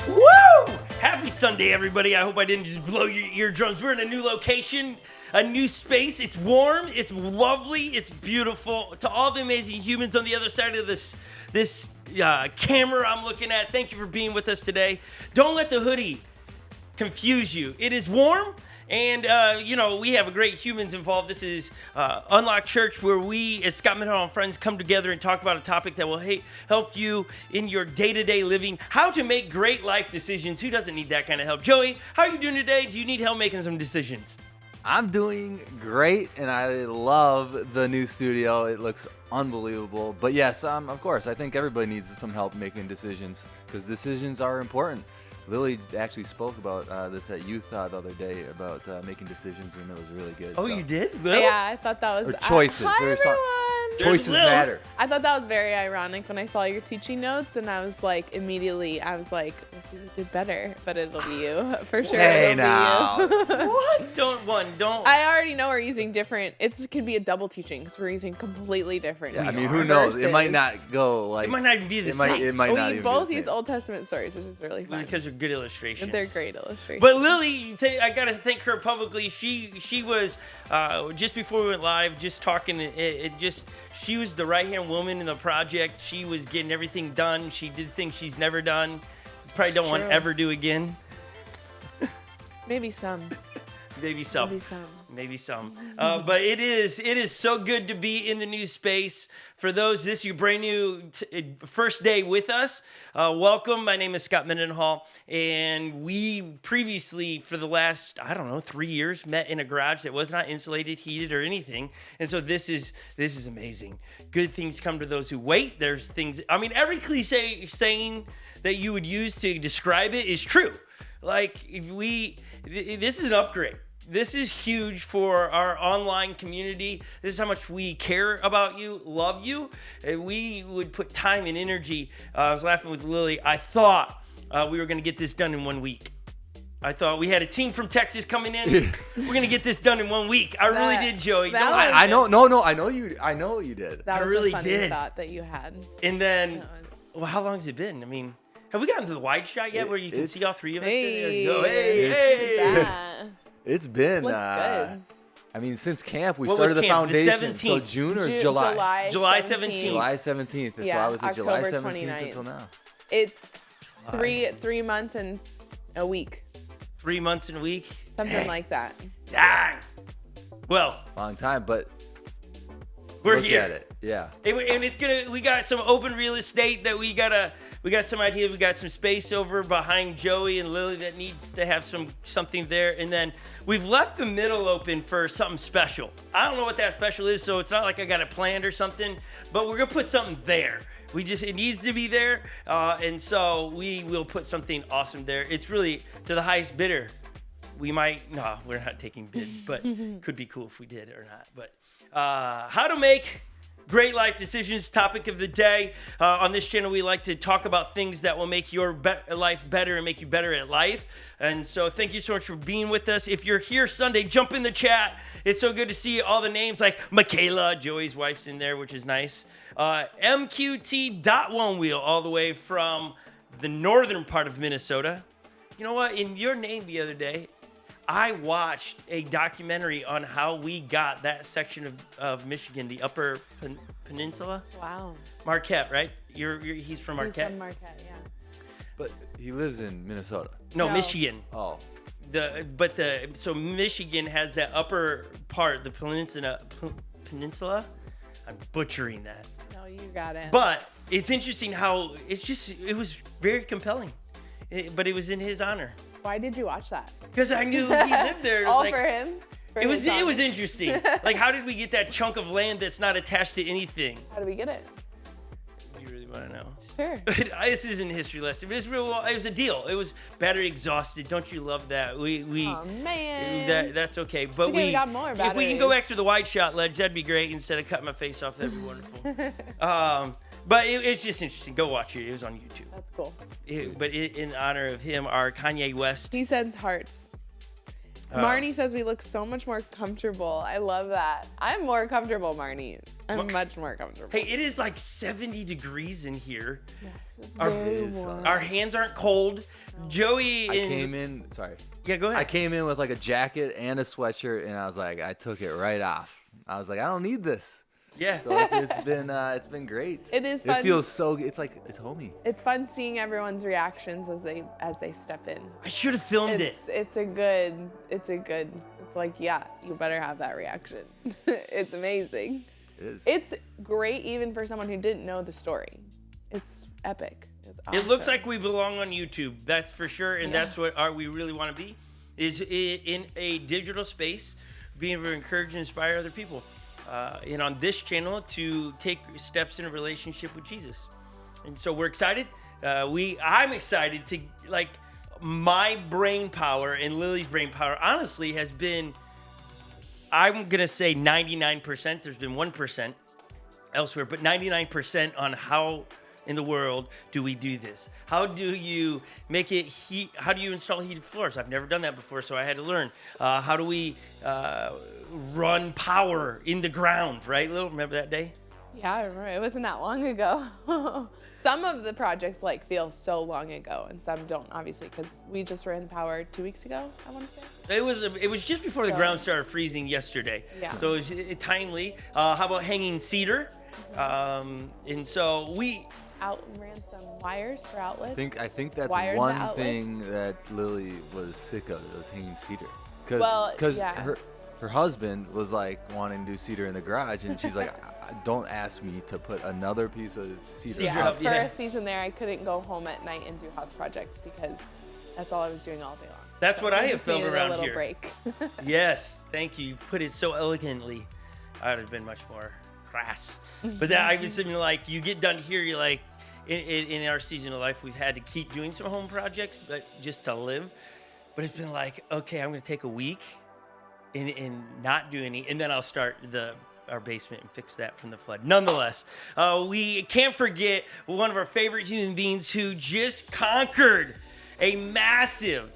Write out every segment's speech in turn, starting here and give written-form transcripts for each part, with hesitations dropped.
Woo! Happy Sunday, everybody. I hope I didn't just blow your eardrums. We're in a new location, a new space. It's warm, it's lovely, it's beautiful. To all the amazing humans on the other side of this camera I'm looking at, thank you for being with us today. Don't let the hoodie confuse you. It is warm. And, we have a great humans involved. This is Unlock Church, where we, as Scott Mendenhall and friends, come together and talk about a topic that will help you in your day-to-day living. How to make great life decisions. Who doesn't need that kind of help? Joey, how are you doing today? Do you need help making some decisions? I'm doing great, and I love the new studio. It looks unbelievable. But yes, of course, I think everybody needs some help making decisions, because decisions are important. Lily actually spoke about this at youth the other day about making decisions, and it was really good. Oh, so. You did? Lil? Yeah, I thought that was... Or choices. Hi, everyone. Choices matter. I thought that was very ironic when I saw your teaching notes, and I was like, immediately, Wesley, you did better, but it'll be you, for sure. Hey, it'll now. be you. What? Don't. I already know we're using different... It can be a double teaching, because we're using completely different... Yeah, I mean, who knows? It might not go like... It might not even be the same. It might not even be the both same. use Old Testament stories, which is really fun. Because they're good illustrations. They're great illustrations. But Lily, I gotta thank her publicly. She was just before we went live, just talking. She was the right-hand woman in the project. She was getting everything done. She did things she's never done. Probably don't want to ever do again. Maybe some. Maybe some. But it is so good to be in the new space. For those, this is your brand new first day with us. Welcome. My name is Scott Mendenhall, and we previously, for the last, 3 years, met in a garage that was not insulated, heated, or anything. And so this is amazing. Good things come to those who wait. There's things, every cliche saying that you would use to describe it is true. Like, this is an upgrade. This is huge for our online community. This is how much we care about you, love you. And we would put time and energy. I was laughing with Lily. I thought we were going to get this done in 1 week. I thought we had a team from Texas coming in. We're going to get this done in 1 week. I really did, Joey. I know. No, I know you. I know you did. That was really a funny did. thought that you had. And then, how long has it been? Have we gotten to the wide shot yet, where you can see all three of us? Hey, Hey. It's been, looks good. Since camp, we What started was the camp? The foundation. 17th. So June or July? July 17th. July 17th. So Yeah, I was at July October 17th 29th. until now. It's three months and a week. 3 months and a week? Something like that. Dang. Well, Long time, but we're look here. at it. Yeah. And it's we got some open real estate that we got some idea. We got some space over behind Joey and Lily that needs to have something there. And then we've left the middle open for something special. I don't know what that special is, so it's not like I got it planned or something, but we're gonna put something there. It needs to be there. And so we will put something awesome there. It's really to the highest bidder. We're not taking bids, but could be cool if we did or not. But how to make great life decisions, topic of the day. On this channel, we like to talk about things that will make your life better and make you better at life. And so thank you so much for being with us. If you're here Sunday, jump in the chat. It's so good to see all the names like Michaela, Joey's wife's in there, which is nice. MQT.One Wheel, all the way from the northern part of Minnesota. You know what? In your name the other day, I watched a documentary on how we got that section of Michigan, the Upper Peninsula. Wow. Marquette, right? He's from Marquette. He's from Marquette, yeah. But he lives in Minnesota. No, No. Michigan. Oh. So Michigan has that upper part, the peninsula. I'm butchering that. No, you got it. But it's interesting how it was very compelling. But it was in his honor. Why did you watch that? Because I knew he lived there. All for him? It was interesting. Like, how did we get that chunk of land that's not attached to anything? How did we get it? You really want to know? Sure. This isn't a history lesson, but it was a deal. It was battery exhausted. Don't you love that? Oh, man. That's okay. But okay, we got more if we can batteries. go back to the wide shot ledge, that'd be great. Instead of cutting my face off, that'd be wonderful. But it's just interesting. Go watch it. It was on YouTube. That's cool. But in honor of him, our Kanye West. He sends hearts. Marnie says we look so much more comfortable. I love that. I'm more comfortable, Marnie. I'm much more comfortable. Hey, it is like 70 degrees in here. Yes, it's Our, very warm. our hands aren't cold. Joey I came in. Sorry. Yeah, go ahead. I came in with like a jacket and a sweatshirt, and I was like, I took it right off. I was like, I don't need this. Yeah. So it's been great. It is fun. It feels so. It's like it's homey. It's fun seeing everyone's reactions as they step in. I should have filmed it. It's like, yeah, you better have that reaction. It's amazing. It is. It's great even for someone who didn't know the story. It's epic. It's awesome. It looks like we belong on YouTube. That's for sure, and Yeah. that's what we really want to be. Is in a digital space, being able to encourage and inspire other people, and on this channel to take steps in a relationship with Jesus. And so we're excited. I'm excited to my brain power and Lily's brain power. Honestly, has been. I'm gonna say 99%. There's been 1% elsewhere, but 99% on how in the world do we do this? How do you make it heat? How do you install heated floors? I've never done that before, so I had to learn. How do we run power in the ground, right, Lil? Remember that day? Yeah, I remember. It wasn't that long ago. Some of the projects feel so long ago, and some don't, obviously, because we just ran power 2 weeks ago, I want to say. It was just before the So- ground started freezing yesterday. Yeah. So it was timely. How about hanging cedar? And so we. Ran some wires for outlets. I think that's Wired the one outlets. thing that Lily was sick of. Was hanging cedar. Well, Because yeah. her husband was like wanting to do cedar in the garage, and she's like, don't ask me to put another piece of cedar Yeah, up. for Yeah. a season there, I couldn't go home at night and do house projects because that's all I was doing all day long. That's what I have just filmed needed around a little here. break. Yes, thank you. You put it so elegantly. I would have been much more crass. But that I was thinking, like, you get done here, you're like, in our season of life, we've had to keep doing some home projects, but just to live. But it's been like, okay, I'm going to take a week and not do any, and then I'll start our basement and fix that from the flood. Nonetheless, we can't forget one of our favorite human beings who just conquered a massive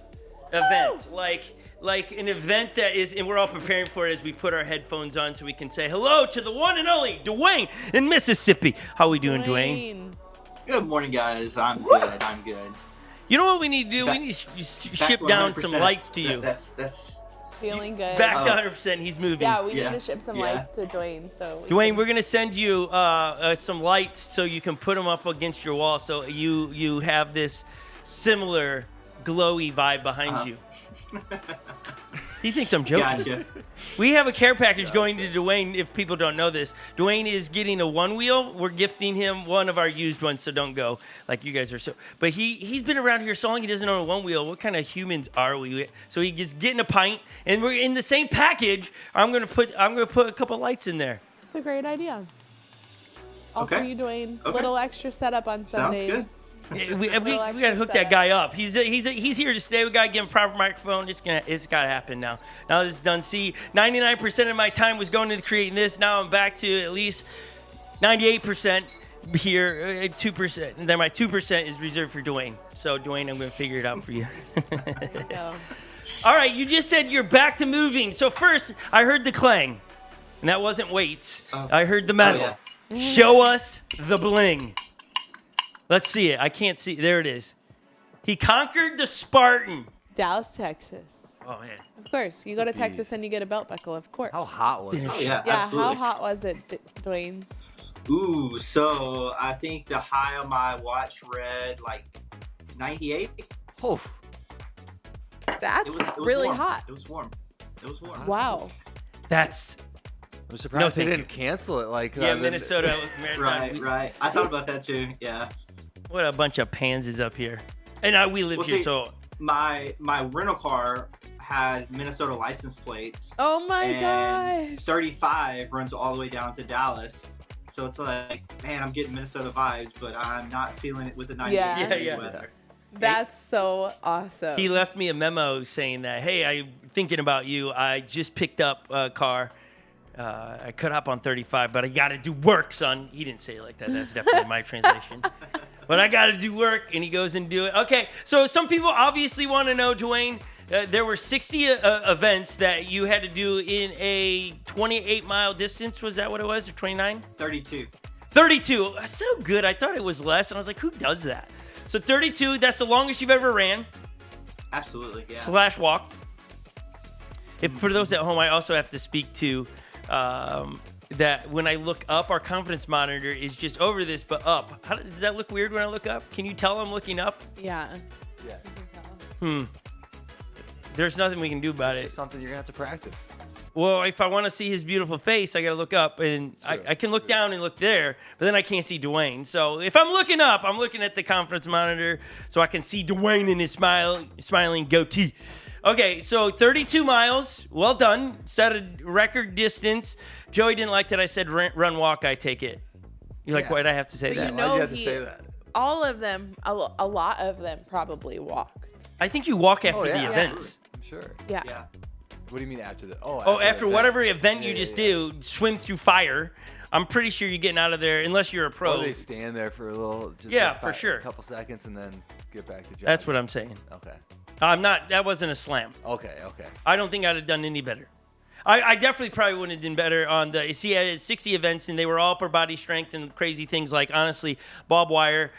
event, like an event that is, and we're all preparing for it as we put our headphones on so we can say hello to the one and only Dwayne in Mississippi. How we doing, Dwayne? Good morning, guys. I'm good. I'm good. You know what we need to do? Back- We need to Back ship to down some 100%. lights to you. That's Feeling good. Back to Oh. 100%. He's moving. Yeah, we Yeah. need to ship some Yeah. lights to Dwayne. So Dwayne, we're gonna send you some lights so you can put them up against your wall, so you have this similar glowy vibe behind you. He thinks I'm joking. gotcha. We have a care package going to Dwayne. If people don't know this, Dwayne is getting a one wheel. We're gifting him one of our used ones, so don't go like you guys are. So, but he's been around here so long he doesn't own a one wheel. What kind of humans are we? So he gets getting a pint, and we're in the same package. I'm gonna put a couple lights in there. it's a great idea. All for Okay. you, Dwayne. Okay. Little extra setup on Sounds Sundays. good. We gotta hook that guy up. He's here to stay. We gotta give him a proper microphone. It's gotta happen now. Now that it's done. See, 99% of my time was going into creating this. Now I'm back to at least 98% here, 2%, and then my 2% is reserved for Dwayne. So Dwayne, I'm gonna figure it out for you. There you go. All right, you just said you're back to moving. So first, I heard the clang, and that wasn't weights. I heard the metal. yeah. Show us the bling. Let's see it. I can't see. There it is. He conquered the Spartan. Dallas, Texas. Oh, man. Of course. You go to Jeez. Texas and you get a belt buckle, of course. How hot was it? Oh yeah, yeah, absolutely. how hot was it, Dwayne? Ooh, so I think the high on my watch read like 98. Oh, That's It was really warm. hot. It was warm. It was warm. Wow. That's, I'm surprised No, they thank didn't cancel it. Like yeah, the- Minnesota Marathon. Right. I thought about that too. Yeah. What a bunch of pansies up here. And we live Well, here, see- so My rental car had Minnesota license plates. Oh my and gosh. 35 runs all the way down to Dallas. So it's like, man, I'm getting Minnesota vibes, but I'm not feeling it with the 98 Yeah. degree Yeah. weather. That's so awesome. he left me a memo saying that, hey, I'm thinking about you. I just picked up a car. I could hop on 35, but I got to do work, son. He didn't say it like that. That's definitely my translation. But I got to do work, and he goes and do it. Okay, so some people obviously want to know, Dwayne, there were 60 events that you had to do in a 28-mile distance. Was that what it was, or 29? 32. 32. That's so good. I thought it was less, and I was like, who does that? So 32, that's the longest you've ever ran. Absolutely, yeah. / walk. If for those at home, I also have to speak to that when I look up, our confidence monitor is just over this, but up. Does that look weird when I look up? Can you tell I'm looking up? Yeah. Yes. There's nothing we can do about It's it. just something you're gonna have to practice. Well, if I want to see his beautiful face, I got to look up, and Sure, I can look down and look there, but then I can't see Dwayne. So if I'm looking up, I'm looking at the conference monitor so I can see Dwayne in his smiling goatee. Okay, so 32 miles. Well done. Set a record distance. Joey didn't like that I said run, walk, I take it. You're like, Yeah. why'd I have to say But that? you Why'd know you have to he- say that? All of them, a lot of them probably walked. I think you walk after Oh, yeah. the events. I'm sure. Yeah. Yeah. What do you mean after the? Oh, after the whatever event. event you Yeah, just yeah, yeah. do, swim through fire. I'm pretty sure you're getting out of there unless you're a pro. Or they stand there for a little, just Yeah, like for sure. a couple seconds, and then get back to jogging. That's what I'm saying. Okay. I'm not. That wasn't a slam. Okay. I don't think I'd have done any better. I definitely probably wouldn't have done better on the. See, I had 60 events and they were all upper body strength and crazy things like, honestly, barbed wire,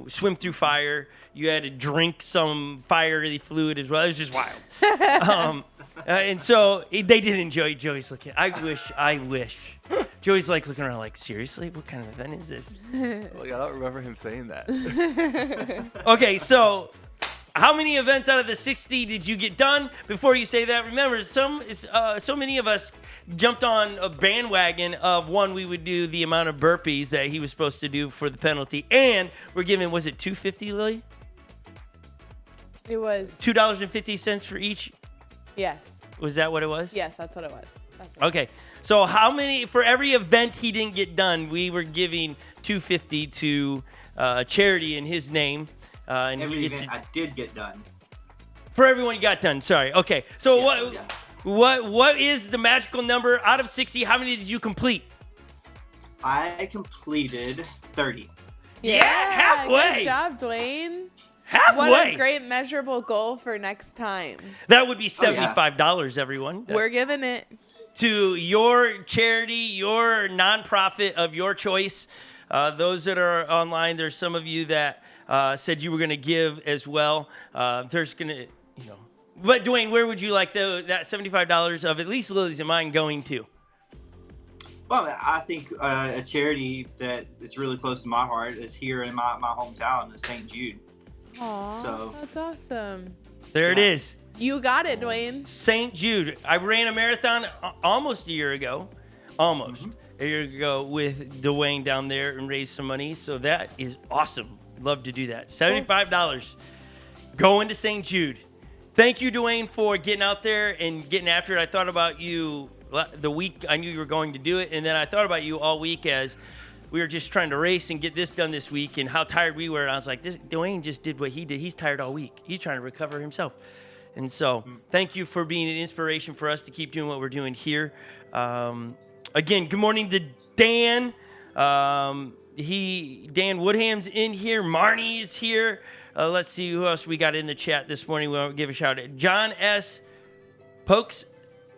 swim through fire. You had to drink some fiery fluid as well. It was just wild. And so they did enjoy Joey's looking. I wish. Joey's like looking around like, seriously? What kind of event is this? Like, I don't remember him saying that. Okay, so how many events out of the 60 did you get done? Before you say that, remember, so many of us jumped on a bandwagon of one, we would do the amount of burpees that he was supposed to do for the penalty, and we're giving, was it $2.50, Lily? It was. $2.50 for each? Yes. Was that what it was? Yes, that's what it was. That's what Okay, so how many, for every event he didn't get done, we were giving $2.50 to charity in his name. And Every he gets event to, I did get done. for everyone you got done. Sorry. Okay. So Yeah, what is the magical number out of 60? How many did you complete? I completed 30. Yeah, halfway. Good job, Dwayne. Halfway. What a great measurable goal for next time. That would be Oh, yeah. $75, everyone. We're giving it. To your charity, your nonprofit of your choice. Those that are online, there's some of you that said you were going to give as well. There's going to, But Dwayne, where would you like that $75 of at least Lily's and mine going to? Well, I think a charity that is really close to my heart is here in my hometown, is St. Jude. Aw, So- that's awesome. There it Yeah. is. You got it, Dwayne. St. Jude. I ran a marathon almost a year ago. Almost a year ago with Dwayne down there and raised some money. So that is awesome. Love to do that. $75 going to St. Jude. Thank you, Dwayne, for getting out there and getting after it. I thought about you the week I knew you were going to do it. And then I thought about you all week as we were just trying to race and get this done this week and how tired we were. And I was like, Dwayne just did what he did. He's tired all week. He's trying to recover himself. And so thank you for being an inspiration for us to keep doing what we're doing here. Again, good morning to Dan. Dan Woodham's in here. Marnie is here. Let's see who else we got in the chat this morning. We want to give a shout out. John S. Pokes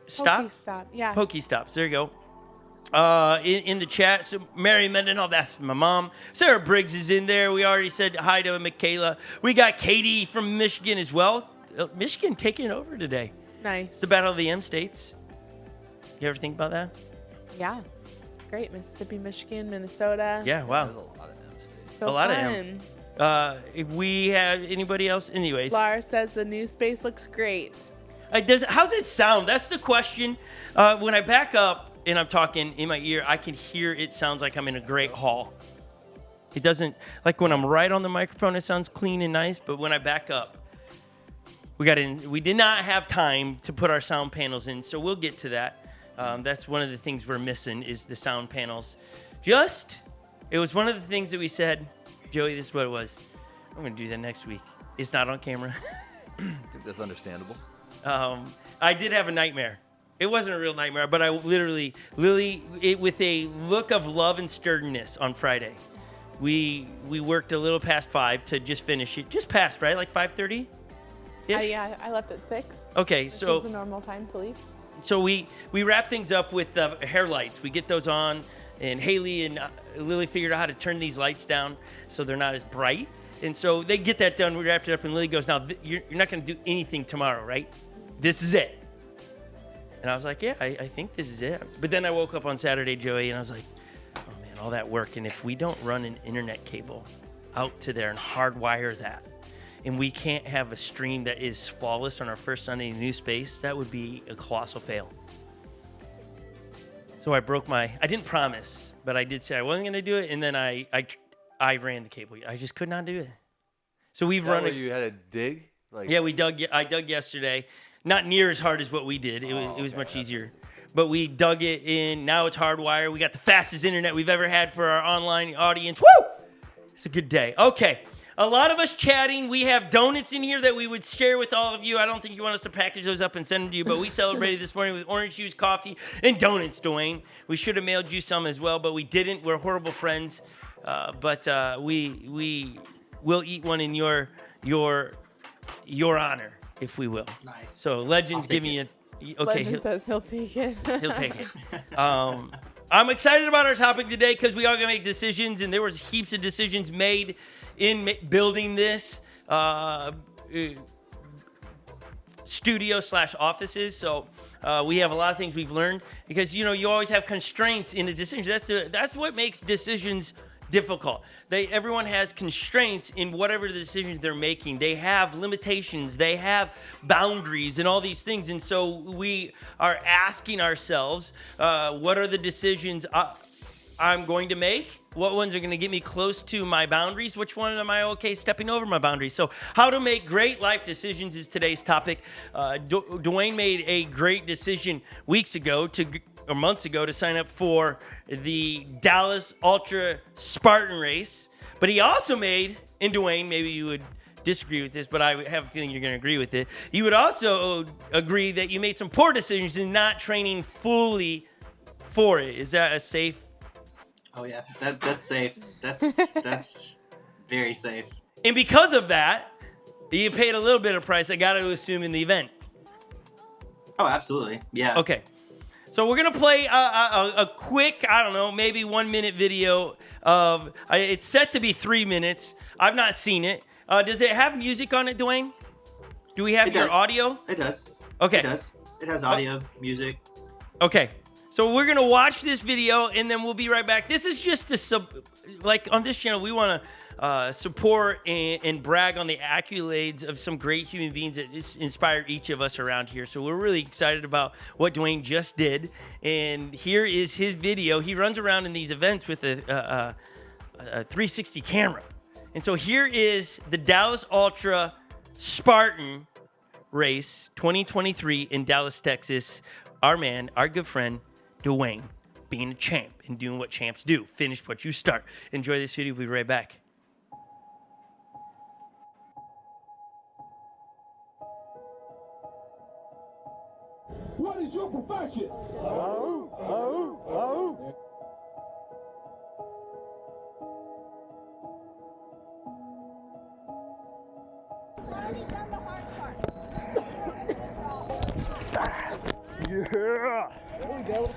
Stop? Stop. Yeah. Pokey Stops. There you go. In the chat, so Mary Mendenhall, that's my mom. Sarah Briggs is in there. We already said hi to Michaela. We got Katie from Michigan as well. Michigan taking it over today. It's Nice. the Battle of the M States. You ever think about that? Yeah. It's great. Mississippi, Michigan, Minnesota. Yeah, wow. There's a lot of M states. So a lot of fun. If we have anybody else, anyways. Lara says the new space looks great. How's it sound? That's the question. When I back up and I'm talking in my ear, I can hear it sounds like I'm in a great hall. It doesn't, like when I'm right on the microphone, it sounds clean and nice, but when I back up, we did not have time to put our sound panels in, so we'll get to that. That's one of the things we're missing is the sound panels. It was one of the things that we said, Joey, this is what it was. I'm going to do that next week. It's not on camera. I think that's understandable. I did have a nightmare. It wasn't a real nightmare, but I literally, with a look of love and sturdiness on Friday, we worked a little past 5 to just finish it. Just past, right? Like 5:30? Yeah, I left at 6. Okay, Which so is the normal time to leave. So we wrap things up with hair lights. We get those on, and Haley and Lily figured out how to turn these lights down so they're not as bright. And so they get that done. We wrapped it up, and Lily goes, "Now you're not going to do anything tomorrow, right? This is it." And I was like, "Yeah, I think this is it." But then I woke up on Saturday, Joey, and I was like, "Oh man, all that work, and if we don't run an internet cable out to there and hardwire that, and we can't have a stream that is flawless on our first Sunday in New Space, that would be a colossal fail." So I didn't promise, but I did say I wasn't going to do it, and then I ran the cable. I just could not do it. So we've run You had a dig? Yeah, I dug yesterday. Not near as hard as what we did. It was much easier. But we dug it in. Now it's hardwired. We got the fastest internet we've ever had for our online audience. Woo! It's a good day. Okay. A lot of us chatting. We have donuts in here that we would share with all of you. I don't think you want us to package those up and send them to you, but we celebrated this morning with orange juice, coffee, and donuts, Dwayne. We should have mailed you some as well, but we didn't. We're horrible friends, but we will eat one in your honor, if we will. Nice. So Legends give me Legend says he'll take it. He'll take it. I'm excited about our topic today because we all gonna make decisions, and there was heaps of decisions made in building this studio/offices. So we have a lot of things we've learned because you always have constraints in the decisions. That's what makes decisions difficult. Everyone has constraints in whatever the decisions they're making. They have limitations, they have boundaries and all these things. And so we are asking ourselves, what are the decisions I'm going to make? What ones are going to get me close to my boundaries? Which one am I okay stepping over my boundaries? So how to make great life decisions is today's topic. Dwayne made a great decision months ago to sign up for the Dallas Ultra Spartan race. But he also made, and Dwayne, maybe you would disagree with this, but I have a feeling you're going to agree with it. You would also agree that you made some poor decisions in not training fully for it. Is that a safe? Oh yeah, that's safe. That's very safe. And because of that, you paid a little bit of price, I got to assume, in the event. Oh, absolutely. Yeah. Okay. So we're going to play a quick, I don't know, maybe 1 minute video of, it's set to be 3 minutes. I've not seen it. Does it have music on it, Dwayne? Do we have your audio? It does. Okay. It does. It has audio, music. Okay. So we're going to watch this video, and then we'll be right back. This is just like on this channel, we want to support and brag on the accolades of some great human beings that inspire each of us around here. So we're really excited about what Dwayne just did. And here is his video. He runs around in these events with a 360 camera. And so here is the Dallas Ultra Spartan race 2023 in Dallas, Texas. Our man, our good friend, Dwayne, being a champ and doing what champs do. Finish what you start. Enjoy this video. We'll be right back. What is your profession? Yeah. There we go.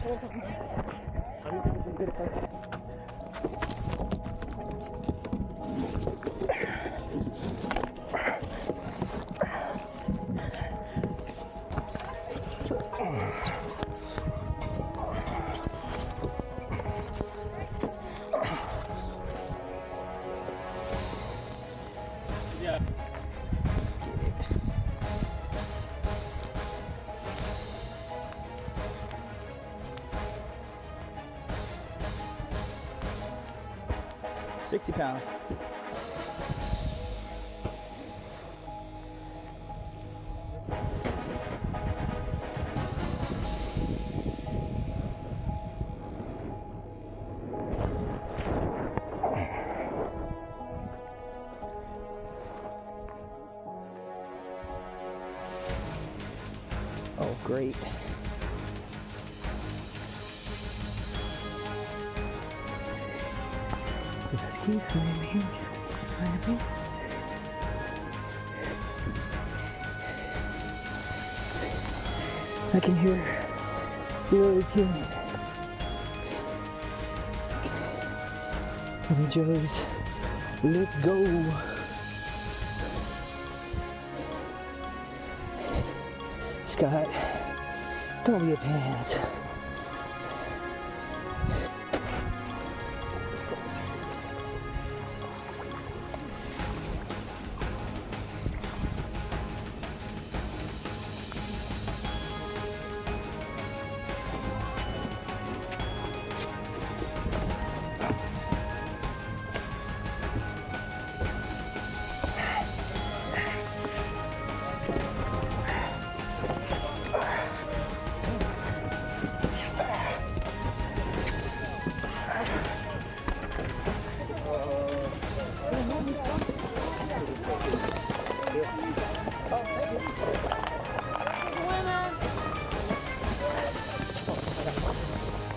£60. Oh, great. Just keep swimming, just keep swimming. I can hear Lily tuning. Billy Joe's, let's go. Scott, don't be a pants. Let's go.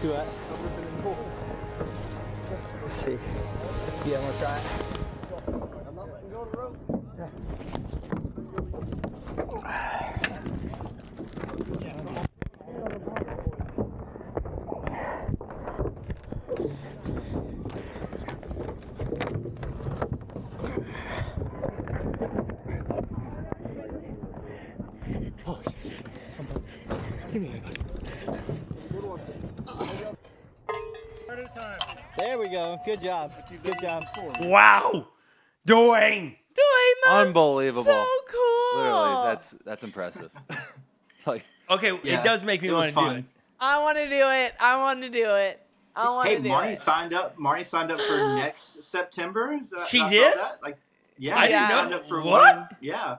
Do it. Let's see. Yeah, I'm gonna try it. I'm not letting go of the rope. Oh, give me a hug. There we go. Good job. Good job. Wow, Dwayne. Dwayne, that's Unbelievable. so cool. Literally, that's impressive. Like, Okay, Yeah, it does make me it was want to do fun. it. I want to do it. I want to do it. I want Hey, to do Marty it. signed up. Marty signed up for next September. Is that, She I saw did? that? Like, yeah, I she didn't signed know. up for What? one. Yeah.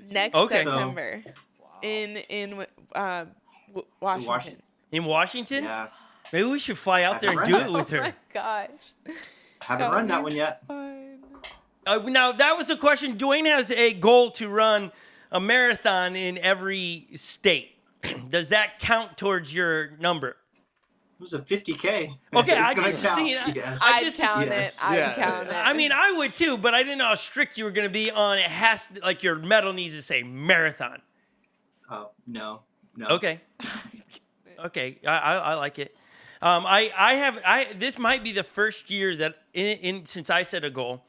Next Okay. September in Washington. Washington. In Washington? Yeah. Maybe we should fly out there and do it with Oh her. my gosh. Haven't run that one yet. Fun. Now, that was a question. Dwayne has a goal to run a marathon in every state. Does that count towards your number? It was a 50K. Okay, It's I gonna just count. seen. Yes. I'd just- count yes. it. I'd Yeah. count it. I mean, I would too, but I didn't know how strict you were going to be on it. Has to, like your medal needs to say marathon. Oh, no. Okay. Okay, I like it. I this might be the first year that in since I set a goal.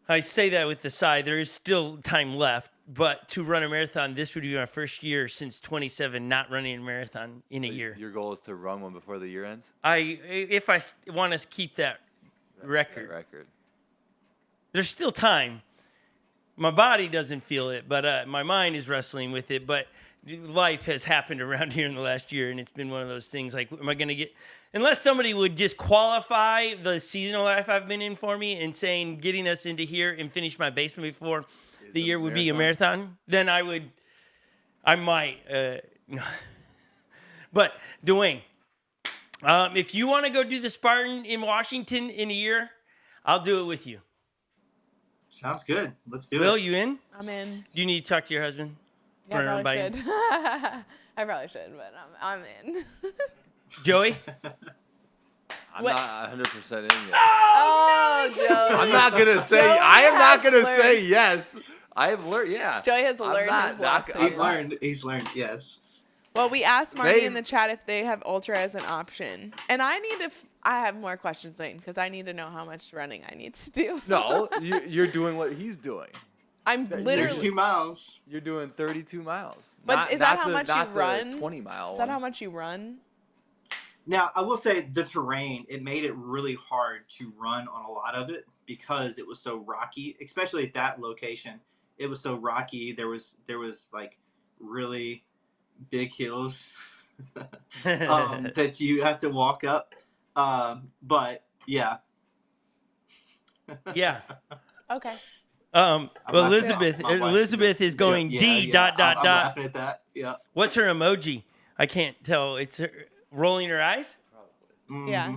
I say that with the side. There is still time left, but to run a marathon, this would be my first year since 27 not running a marathon in a year. your goal is to run one before the year ends? If I want to keep that record, there's still time. My body doesn't feel it, but my mind is wrestling with it. But life has happened around here in the last year, and it's been one of those things. Like, am I going to get? Unless somebody would just qualify the seasonal life I've been in for me and saying getting us into here and finish my basement before the year would be a marathon, then I might. But Dwayne, if you want to go do the Spartan in Washington in a year, I'll do it with you. Sounds good. Let's do Will, it. you in? I'm in. Do you need to talk to your husband? Yeah, I Run probably everybody? should. I probably should, but I'm in. Joey? I'm What? not 100% in yet. Oh, Joey. I'm not gonna say. Joey I am not has gonna learned. say yes. I have learned. Yeah. Joey has I'm learned not- his not- lesson. He's learned. Yes. Well, we asked Marty They- in the chat if they have ultra as an option, and I need to. I have more questions, Wayne, because I need to know how much running I need to do. No, you're doing what he's doing. I'm literally. 32 miles. You're doing 32 miles. But is that how much you not the run? 20 mile. Is that how much you run? Now, I will say the terrain, it made it really hard to run on a lot of it because it was so rocky, especially at that location. It was so rocky. There was like really big hills that you have to walk up. But yeah. Yeah. Okay. Well, laughing Elizabeth. at my wife. Elizabeth is going Yeah, D yeah. dot I'm dot. laughing at that. Yeah. What's her emoji? I can't tell. It's her rolling her eyes. Mhm. Yeah.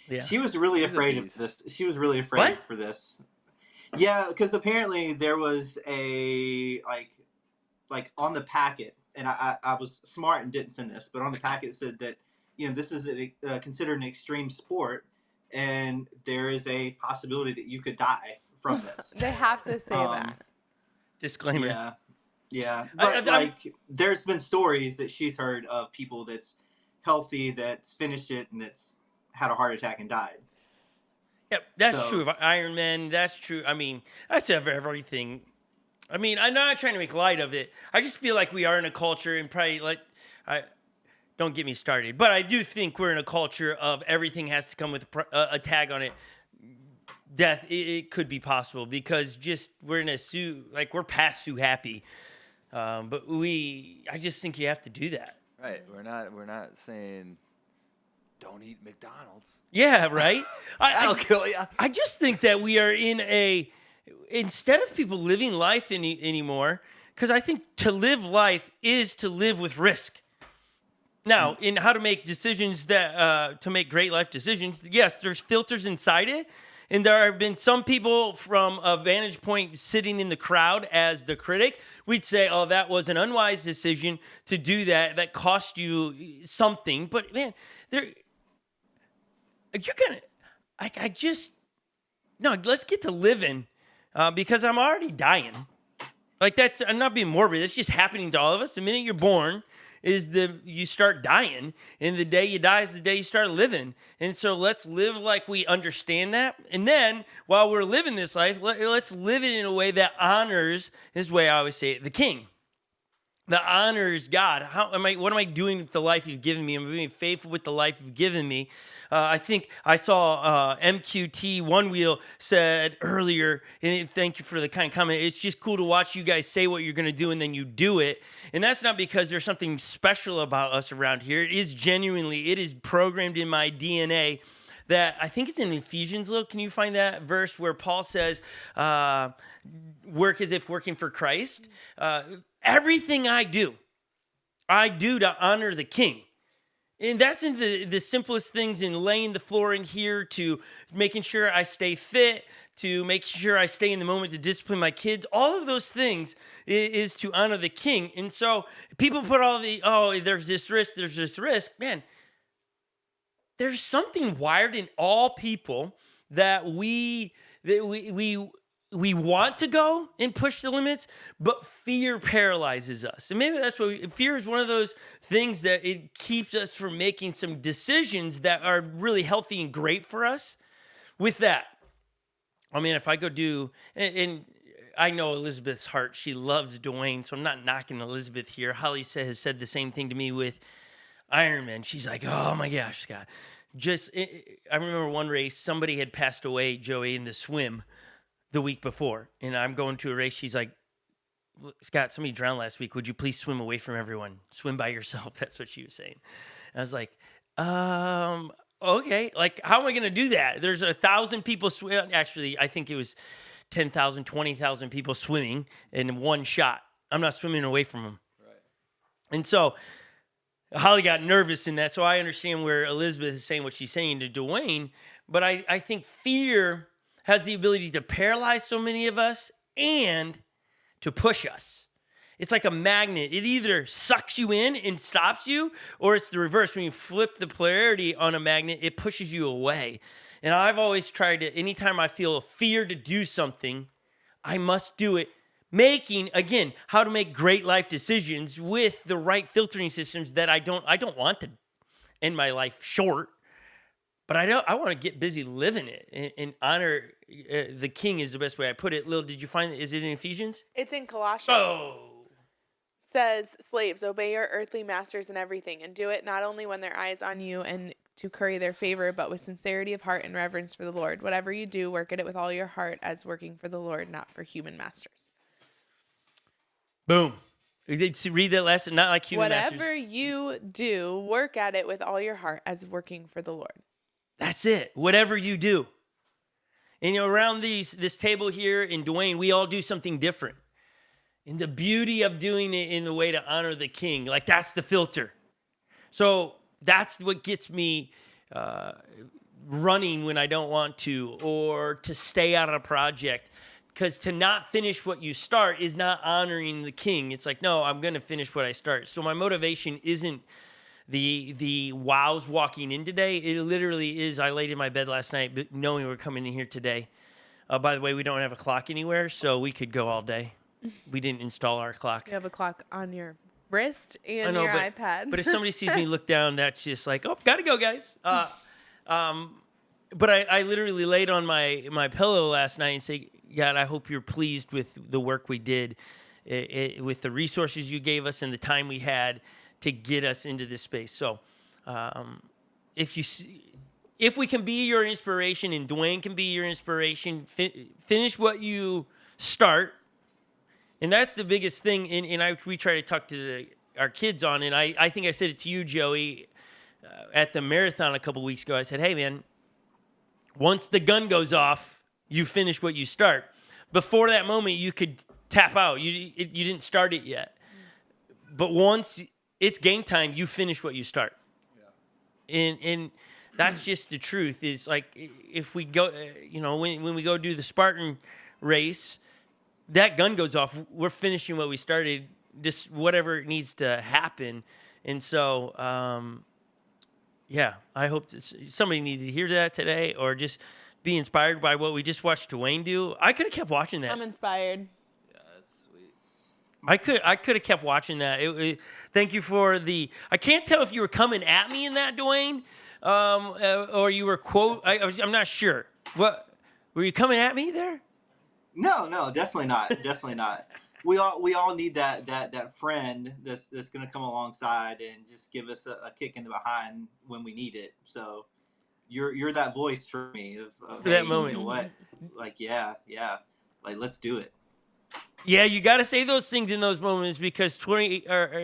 Yeah. She was really She's a afraid of beast. this. She was really afraid What? for this. Yeah, because apparently there was a like on the packet, and I was smart and didn't send this, but on the packet it said that this is considered an extreme sport, and there is a possibility that you could die from this. They have to say that. Disclaimer. Yeah. Yeah, but like there's been stories that she's heard of people that's healthy that's finished it and that's had a heart attack and died. Yeah, that's So- true of Iron Man. That's true. I mean, that's everything. I mean, I'm not trying to make light of it. I just feel like we are in a culture, and probably I don't get me started, but I do think we're in a culture of everything has to come with a tag on it. Death, it could be possible because just we're in a we're past Sue Happy, but I just think you have to do that. Right. We're not saying don't eat McDonald's. Yeah, right. That'll kill you. I just think that we are instead of people living life anymore, because I think to live life is to live with risk. Now, in how to make decisions to make great life decisions, yes, there's filters inside it. And there have been some people from a vantage point sitting in the crowd as the critic. We'd say, oh, that was an unwise decision to do that. That cost you something. But, man, let's get to living because I'm already dying. I'm not being morbid. It's just happening to all of us. The minute you're born, you start dying, and the day you die is the day you start living. And so let's live like we understand that. And then while we're living this life, let's live it in a way that honors, this is the way I always say it, the King. That honors God. What am I doing with the life you've given me? I'm being faithful with the life you've given me. I think I saw MQT One Wheel said earlier, and thank you for the kind comment, it's just cool to watch you guys say what you're going to do and then you do it. And that's not because there's something special about us around here. It is programmed in my DNA. That I think it's in Ephesians, Luke. Can you find that verse where Paul says, work as if working for Christ? Everything I do to honor the King. And that's in the simplest things, in laying the floor in here, to making sure I stay fit, to make sure I stay in the moment to discipline my kids. All of those things is to honor the King. And so people put there's this risk. Man, there's something wired in all people that we want to go and push the limits, but fear paralyzes us. And maybe that's what fear is, one of those things that it keeps us from making some decisions that are really healthy and great for us. With that, I mean, if I go and I know Elizabeth's heart, she loves Dwayne, so I'm not knocking Elizabeth here. Holly has said the same thing to me with Iron Man. She's like, oh my gosh, Scott. I remember one race, somebody had passed away, Joey, in the swim the week before, and I'm going to a race. She's like, Scott, somebody drowned last week. Would you please swim away from everyone? Swim by yourself. That's what she was saying. And I was like, okay. Like, how am I going to do that? There's 1,000 people swim. Actually, I think it was 10,000, 20,000 people swimming in one shot. I'm not swimming away from them. Right. And so Holly got nervous in that. So I understand where Elizabeth is saying what she's saying to Dwayne. But I think fear has the ability to paralyze so many of us and to push us. It's like a magnet. It either sucks you in and stops you, or it's the reverse. When you flip the polarity on a magnet, it pushes you away. And I've always tried to, anytime I feel a fear to do something, I must do it. Making, again, how to make great life decisions with the right filtering systems that I don't want to end my life short. But I want to get busy living it and honor the King is the best way I put it. Lil, did you find it? Is it in Ephesians? It's in Colossians. Oh. It says, slaves, obey your earthly masters in everything, and do it not only when their eyes on you and to curry their favor, but with sincerity of heart and reverence for the Lord. Whatever you do, work at it with all your heart as working for the Lord, not for human masters. Boom. Read that lesson, not like human masters. Whatever you do, work at it with all your heart as working for the Lord. That's it. Whatever you do. And around this table here in Dwayne, we all do something different. And the beauty of doing it in the way to honor the King, like that's the filter. So that's what gets me running when I don't want to, or to stay out of a project. Because to not finish what you start is not honoring the King. It's like, no, I'm going to finish what I start. So my motivation isn't the wows walking in today. It literally is, I laid in my bed last night knowing we're coming in here today. By the way, we don't have a clock anywhere, so we could go all day. we didn't install our clock. You have a clock on your wrist I and know, your but, iPad. but if somebody sees me look down, that's just like, oh, gotta go, guys. But I literally laid on my pillow last night and say, God, I hope you're pleased with the work we did, with the resources you gave us and the time we had to get us into this space. So, if we can be your inspiration and Dwayne can be your inspiration, finish what you start. And that's the biggest thing. And we try to talk to our kids on. And I think I said it to you, Joey, at the marathon a couple weeks ago. I said, hey, man, once the gun goes off, you finish what you start. Before that moment, you could tap out. You didn't start it yet. But once it's game time, you finish what you start. Yeah. And that's just the truth. Is like if we go, when we go do the Spartan race, that gun goes off. We're finishing what we started. Just whatever needs to happen. And so, I hope somebody needed to hear that today, or just be inspired by what we just watched Dwayne do. I could have kept watching that. I'm inspired. Yeah, that's sweet. I could have kept watching that. Thank you for the. I can't tell if you were coming at me in that, Dwayne, or you were I'm not sure. What were you coming at me there? No, definitely not. Definitely not. We all need that friend that's gonna come alongside and just give us a kick in the behind when we need it. So you're that voice for me of that hey, moment. You know what? Like yeah, like let's do it. Yeah, you got to say those things in those moments, because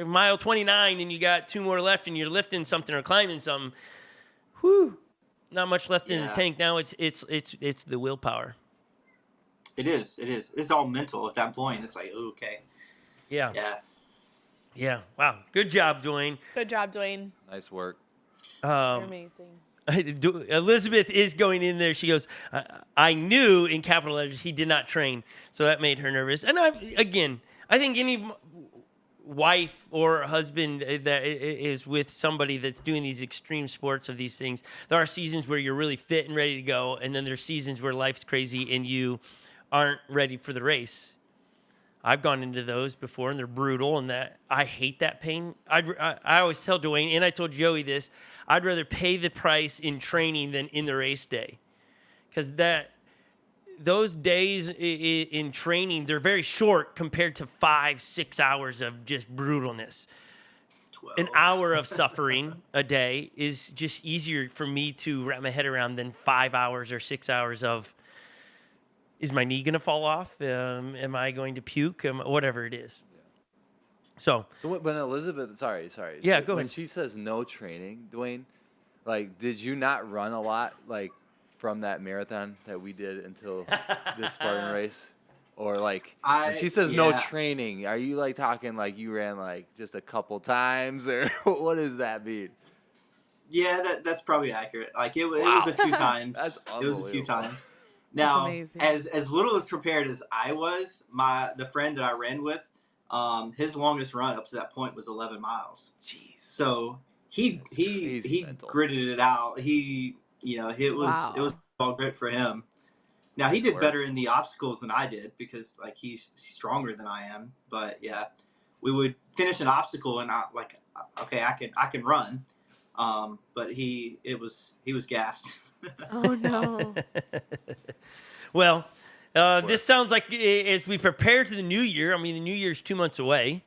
mile 29 and you got 2 more left and you're lifting something or climbing something. Whew, not much left in the tank now. It's the willpower. It is. It's all mental at that point. It's like, okay. Yeah. Yeah. Wow. Good job, Dwayne. Good job, Dwayne. Nice work. You're amazing. Elizabeth is going in there. She goes, I knew, in capital letters, he did not train. So that made her nervous. And I think any wife or husband that is with somebody that's doing these extreme sports of these things, there are seasons where you're really fit and ready to go. And then there's seasons where life's crazy and you aren't ready for the race. I've gone into those before, and they're brutal, and that I hate that pain. I always tell Dwayne, and I told Joey this, I'd rather pay the price in training than in the race day, because those days in training, they're very short compared to 5-6 hours of just brutalness. 12. An hour of suffering a day is just easier for me to wrap my head around than 5 hours or 6 hours of, is my knee going to fall off? Am I going to puke? Whatever it is. So when Elizabeth, sorry. Yeah, go ahead. When she says no training, Dwayne, like, did you not run a lot, like, from that marathon that we did until this Spartan race? Or, like, when she says no training, are you, like, talking like you ran, like, just a couple times? Or what does that mean? Yeah, that's probably accurate. Like, it was a few times. That's It was a few unbelievable. times. Now, amazing. as little as prepared as I was, the friend that I ran with, his longest run up to that point was 11 miles. Jeez. So he mental. gritted it out. It was all grit for him. Now he did better in the obstacles than I did, because like he's stronger than I am. But yeah, we would finish an obstacle and I can run. But he was gassed. Oh no. Well, this sounds like as we prepare to the new year. I mean, the new year's 2 months away.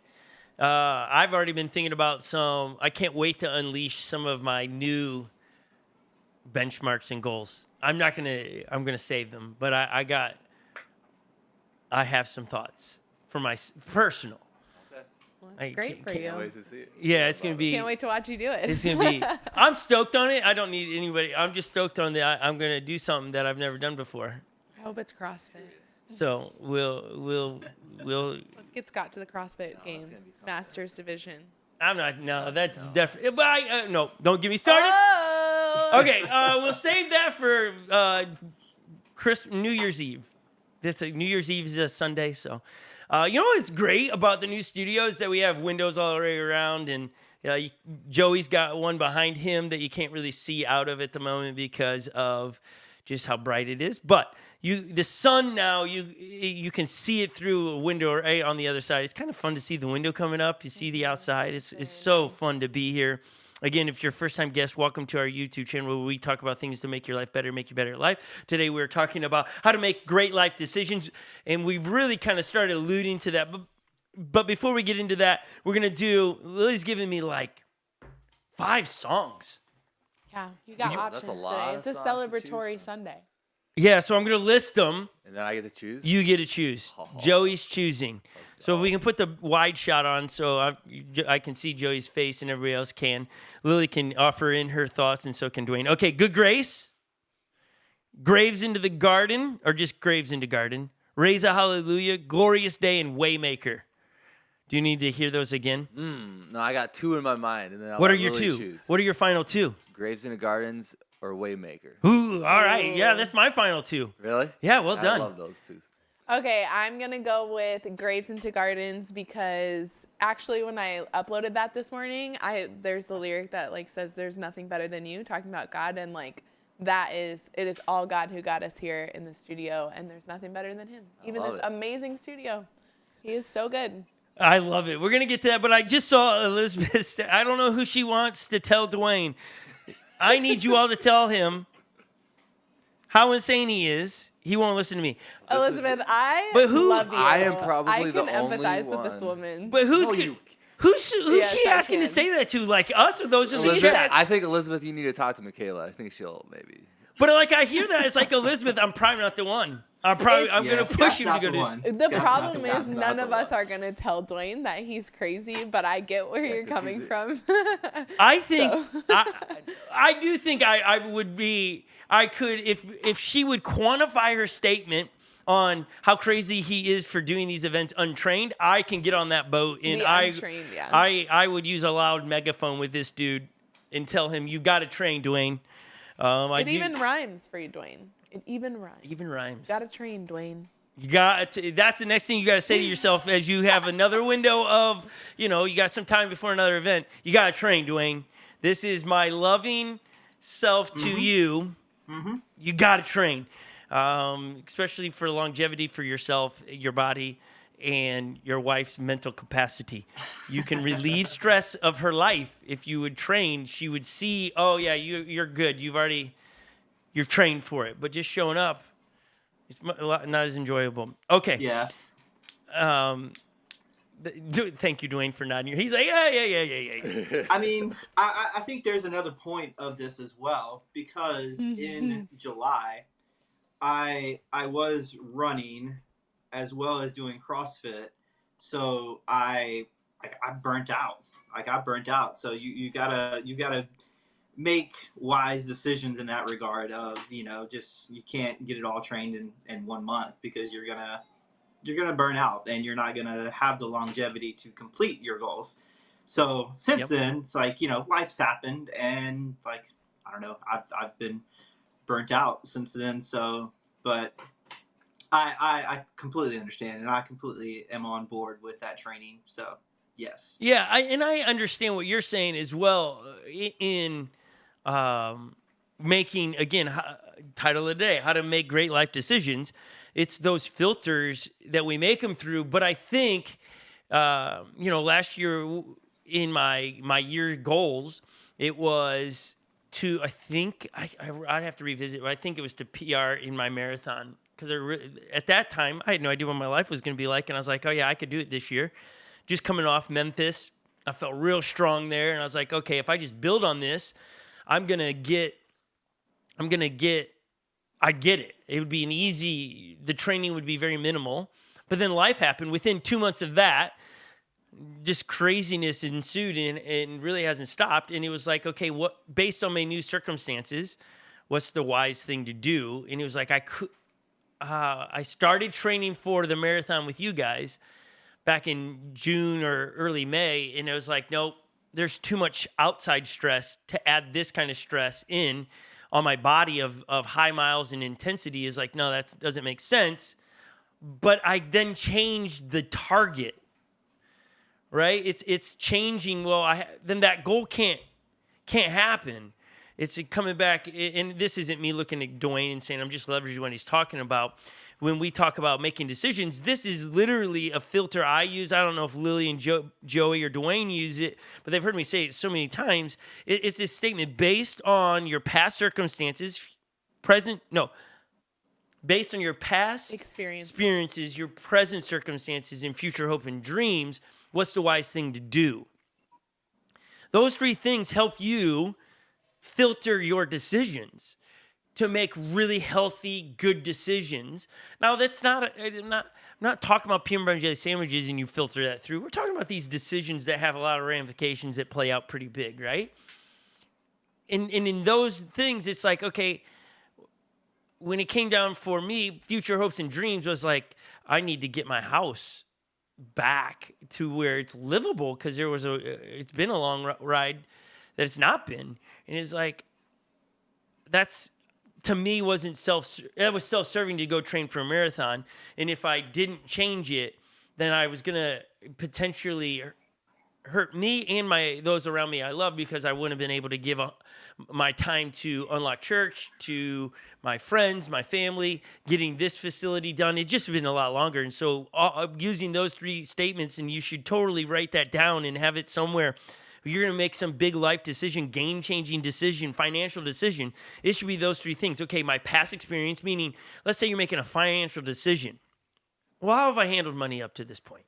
I've already been thinking about I can't wait to unleash some of my new benchmarks and goals. I'm gonna save them, but I have some thoughts for my personal. Well, that's great for you. Can't wait to see it. Yeah, it's gonna be. Can't wait to watch you do it. It's gonna be. I'm stoked on it. I don't need anybody. I'm just stoked on that. I'm gonna do something that I've never done before. I hope it's CrossFit. So we'll. Let's get Scott to the CrossFit Games Masters Division. I'm not. No, that's definitely. But no, don't get me started. Oh! Okay, we'll save that for New Year's Eve. New Year's Eve is a Sunday, so. What's great about the new studio is that we have windows all the way around, and Joey's got one behind him that you can't really see out of at the moment because of just how bright it is. But the sun now, you can see it through a window or on the other side. It's kind of fun to see the window coming up. You see the outside. It's so fun to be here. Again, if you're a first-time guest, welcome to our YouTube channel where we talk about things to make your life better, make you better at life. Today, we're talking about how to make great life decisions, and we've really kind of started alluding to that. But before we get into that, we're going to do, Lily's giving me like 5 songs. Yeah, you got options That's a lot today. of It's a songs to choose celebratory from. Sunday. Yeah, so I'm going to list them. And then I get to choose? You get to choose. Joey's choosing. So if we can put the wide shot on so I can see Joey's face and everybody else can. Lily can offer in her thoughts, and so can Dwayne. Okay, Good Grace, Graves into the Garden, or just Graves into Garden, Raise a Hallelujah, Glorious Day, and Waymaker. Do you need to hear those again? No, I got 2 in my mind. And then What are your 2? Choose. What are your final 2? Graves in the Gardens or Waymaker. Ooh, all right. Yeah, that's my final 2. Really? Yeah, well done. I love those 2. Okay, I'm going to go with Graves into Gardens because actually when I uploaded that this morning, there's the lyric that like says there's nothing better than you, talking about God, and like it is all God who got us here in the studio, and there's nothing better than him. Even this amazing studio. He is so good. I love it. We're going to get to that, but I just saw Elizabeth. I don't know who she wants to tell Dwayne. I need you all to tell him how insane he is. He won't listen to me. Elizabeth, love you. I am probably the only I can empathize with one. this woman. But who's Yes, she I asking to can. say that to? Like us or those in the Elizabeth, chat? I think, Elizabeth, you need to talk to Michaela. I think she'll maybe. But like I hear that, it's like Elizabeth, I'm probably not the one. I'm going to push you to go to. The problem is none of us are going to tell Dwayne that he's crazy, but I get where you're coming from. I think, I do think I would be, I could, if she would quantify her statement on how crazy he is for doing these events untrained, I can get on that boat. And untrained, yeah. I would use a loud megaphone with this dude and tell him, you got to train, Dwayne. It even rhymes for you, Dwayne. It even rhymes. Even rhymes. Gotta train, Dwayne. You got to, that's the next thing you got to say to yourself as you have another window of, you got some time before another event. You got to train, Dwayne. This is my loving self to you. Mm-hmm. You got to train, especially for longevity for yourself, your body, and your wife's mental capacity. You can relieve stress of her life. If you would train, she would see, oh, yeah, you're good. You're trained for it. But just showing up, it's not as enjoyable. Okay. Yeah. Thank you, Dwayne, for nodding. He's like, yeah. I mean, I think there's another point of this as well, because in July, I was running as well as doing CrossFit, so I burnt out. I got burnt out. So you gotta make wise decisions in that regard of, just you can't get it all trained in 1 month, because you're gonna burn out and you're not gonna have the longevity to complete your goals. So since then, it's like, life's happened, and like, I don't know, I've been burnt out since then. So, but I completely understand, and I completely am on board with that training. So yes. Yeah, I understand what you're saying as well in making, again, title of the day, how to make great life decisions. It's those filters that we make them through. But I think, last year in my year goals, it was to, I think, I'd have to revisit, but I think it was to PR in my marathon. Because at that time, I had no idea what my life was going to be like. And I was like, oh, yeah, I could do it this year. Just coming off Memphis, I felt real strong there. And I was like, okay, if I just build on this, I'd get it. It would be the training would be very minimal. But then life happened. Within 2 months of that, just craziness ensued and really hasn't stopped. And it was like, okay, based on my new circumstances, what's the wise thing to do? And it was like, I started training for the marathon with you guys back in June or early May. And it was like, nope, there's too much outside stress to add this kind of stress in on my body of high miles and intensity. Is like, no, that doesn't make sense. But I then changed the target, right? It's changing. Well, then that goal can't happen. It's coming back, and this isn't me looking at Dwayne and saying I'm just leveraging what he's talking about. When we talk about making decisions, this is literally a filter I use. I don't know if Lily and Joey or Dwayne use it, but they've heard me say it so many times. It's this statement based on your past circumstances, based on your past experiences, your present circumstances, and future hope and dreams, what's the wise thing to do? Those three things help you filter your decisions to make really healthy, good decisions. Now, that's I'm not talking about peanut butter and jelly sandwiches and you filter that through. We're talking about these decisions that have a lot of ramifications that play out pretty big, right? And in those things, it's like, okay, when it came down for me, future hopes and dreams was like, I need to get my house back to where it's livable, because it's been a long ride that it's not been. And it's like, that's, to me, that was self-serving to go train for a marathon. And if I didn't change it, then I was going to potentially hurt me and those around me I love, because I wouldn't have been able to give my time to Unlock Church, to my friends, my family, getting this facility done. It just been a lot longer. And so using those three statements, and you should totally write that down and have it somewhere. You're going to make some big life decision, game-changing decision, financial decision. It should be those three things. Okay, my past experience, meaning, let's say you're making a financial decision. Well, how have I handled money up to this point?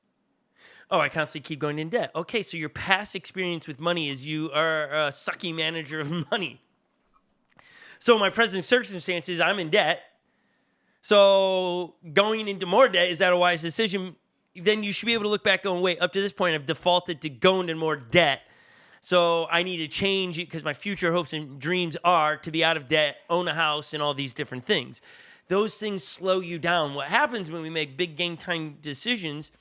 Oh, I constantly keep going in debt. Okay, so your past experience with money is you are a sucky manager of money. So my present circumstances, I'm in debt. So going into more debt, is that a wise decision? Then you should be able to look back going, wait, up to this point, I've defaulted to going into more debt. So I need to change it, because my future hopes and dreams are to be out of debt, own a house, and all these different things. Those things slow you down. What happens when we make big game time decisions,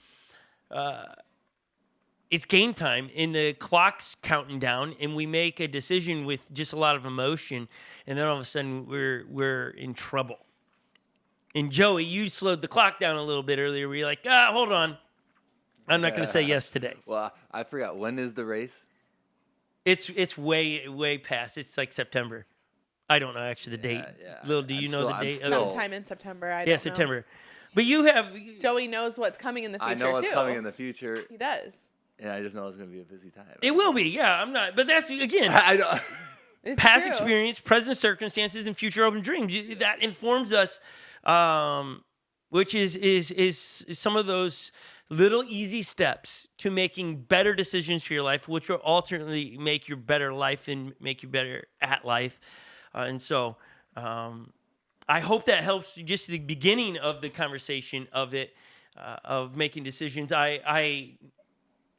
it's game time and the clock's counting down, and we make a decision with just a lot of emotion, and then all of a sudden we're in trouble. And Joey, you slowed the clock down a little bit earlier where you're like, hold on. I'm not going to say yes today. Well, I forgot. When is the race? It's way past. It's like September. I don't know actually the date. Yeah. Lil, do you know the date? Sometime in September. I don't know. September. But you have... Joey knows what's coming in the future, I know what's too. coming in the future. He does. And I just know it's going to be a busy time. It will be, yeah. I'm not... But that's, again... I don't... It's past true. experience, present circumstances, and future open dreams. That informs us, which is some of those little easy steps to making better decisions for your life, which will ultimately make your better life and make you better at life. And so I hope that helps you, just the beginning of the conversation of it, of making decisions. I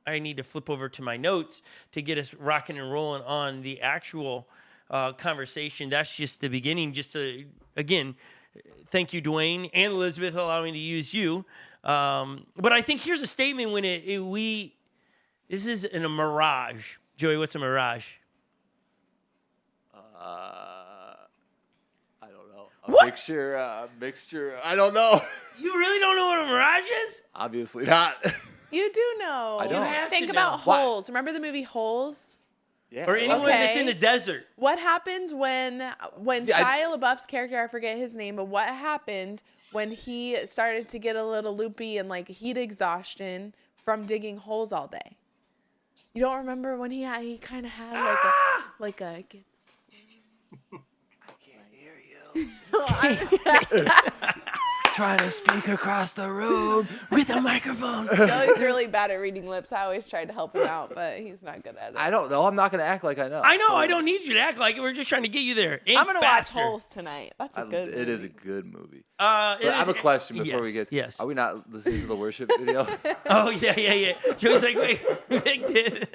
need to flip over to my notes to get us rocking and rolling on the actual conversation. That's just the beginning. Just to, again, thank you, Dwayne and Elizabeth, allowing me to use you. But I think here's a statement when this is in a mirage. Joey, what's a mirage? I don't know. What? Mixture. I don't know. You really don't know what a mirage is? Obviously not. You do know. I don't. You have Think to about know. Holes. Remember the movie Holes? Yeah. Or anyone Okay. that's in the desert. What happened when See, Shia LaBeouf's character, I forget his name, but what happened when he started to get a little loopy and like heat exhaustion from digging holes all day? You don't remember when he kind of had like a I can't hear you. Trying to speak across the room With a microphone. Joey's really bad at reading lips. I always tried to help him out, but he's not good at it. I don't know. I'm not going to act like I know. I know. I don't need you to act like it. We're just trying to get you there. I'm going to watch faster. Holes tonight. That's a good movie. It is a good movie. But But I have a question before we get. Yes. Are we not listening to the worship video? Oh, yeah. Joey's like, wait, Vic did.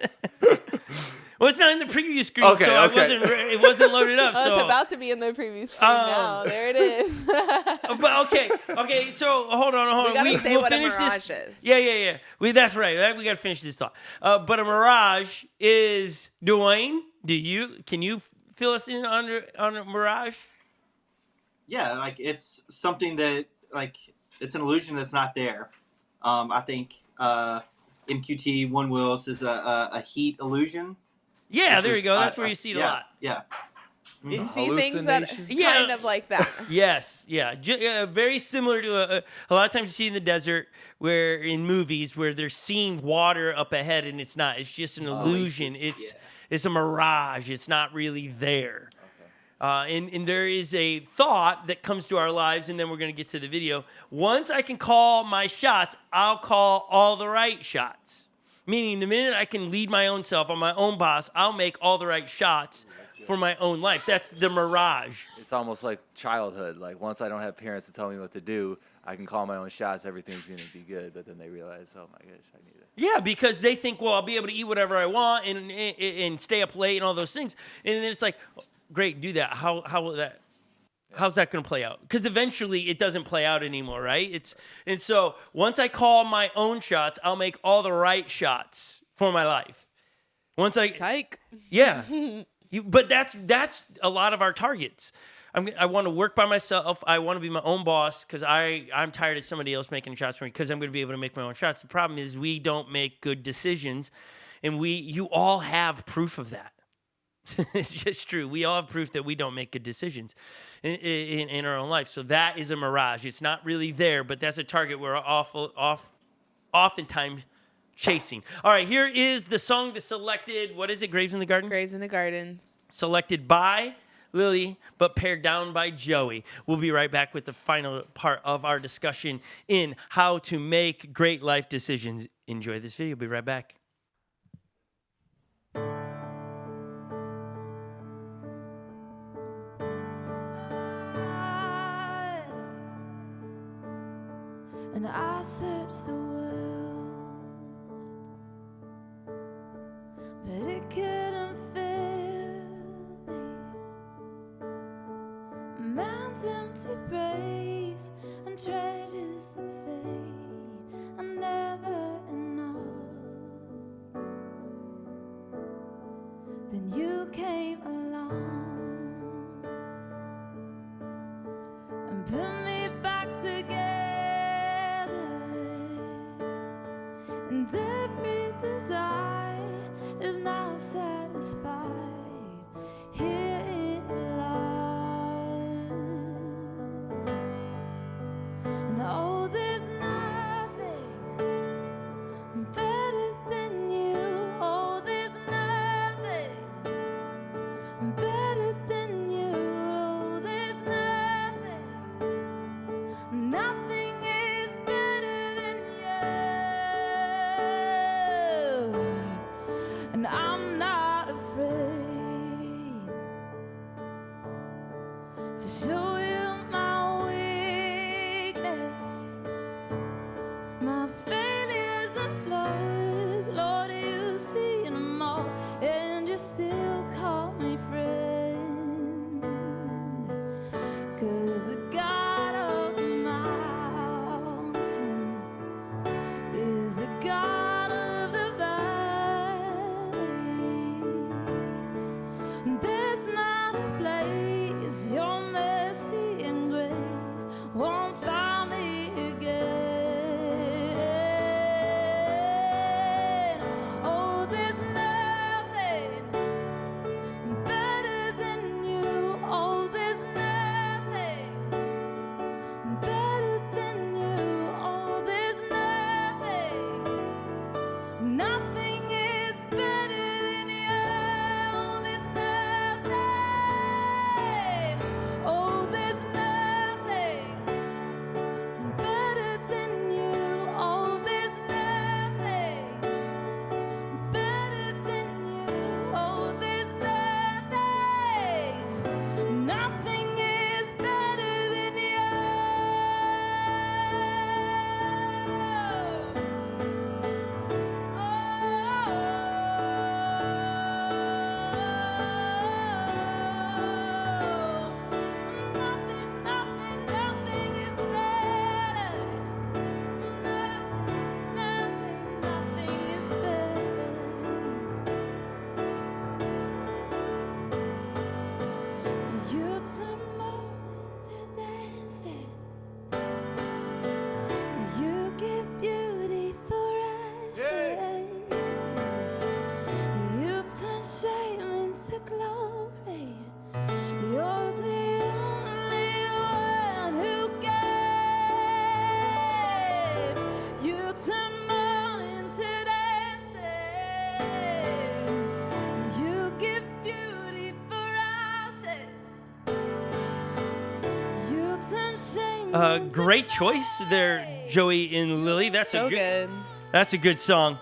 Well, it's not in the preview screen, Okay, so okay. it wasn't loaded up. Oh, so it's about to be in the preview screen now. There it is. But okay. So hold on. We gotta say we'll what a finish mirage this. is. Yeah. That's right. We gotta finish this thought. But a mirage is Dwayne. Can you fill us in on a mirage? Yeah, like it's something that it's an illusion that's not there. I think MQT One Wheels is a heat illusion. Yeah, Which there you is, go. That's where you see it a lot. Yeah. You see things that Hallucination? Yeah. kind of like that. Yes, yeah, very similar to a lot of times you see in the desert, where in movies where they're seeing water up ahead and it's not. It's just an illusion. Oasis, It's a mirage. It's not really there. And there is a thought that comes to our lives, and then we're going to get to the video. Once I can call my shots, I'll call all the right shots. Meaning, the minute I can lead my own self, I'm my own boss, I'll make all the right shots for my own life. That's the mirage. It's almost like childhood. Like once I don't have parents to tell me what to do, I can call my own shots. Everything's going to be good. But then they realize, oh my gosh, I need it. Yeah, because they think, well, I'll be able to eat whatever I want and stay up late and all those things. And then it's like, great, do that. How will that? How's that going to play out? Because eventually it doesn't play out anymore, right? And so once I call my own shots, I'll make all the right shots for my life. Once I, Psych. yeah, but that's a lot of our targets. I want to work by myself. I want to be my own boss because I'm tired of somebody else making shots for me because I'm going to be able to make my own shots. The problem is we don't make good decisions, and you all have proof of that. It's just true. We all have proof that we don't make good decisions in our own life. So that is a mirage. It's not really there, but that's a target we're oftentimes chasing. All right, here is the song that's selected. What is it? Graves in the Garden? Graves in the Gardens. Selected by Lily, but pared down by Joey. We'll be right back with the final part of our discussion in how to make great life decisions. Enjoy this video. Be right back. And I searched the world, but it couldn't fill me. Man's empty praise and treasures that fade are never enough. Then you came along and put me back together. Great choice there, Joey and Lily. That's So a good. That's a good song.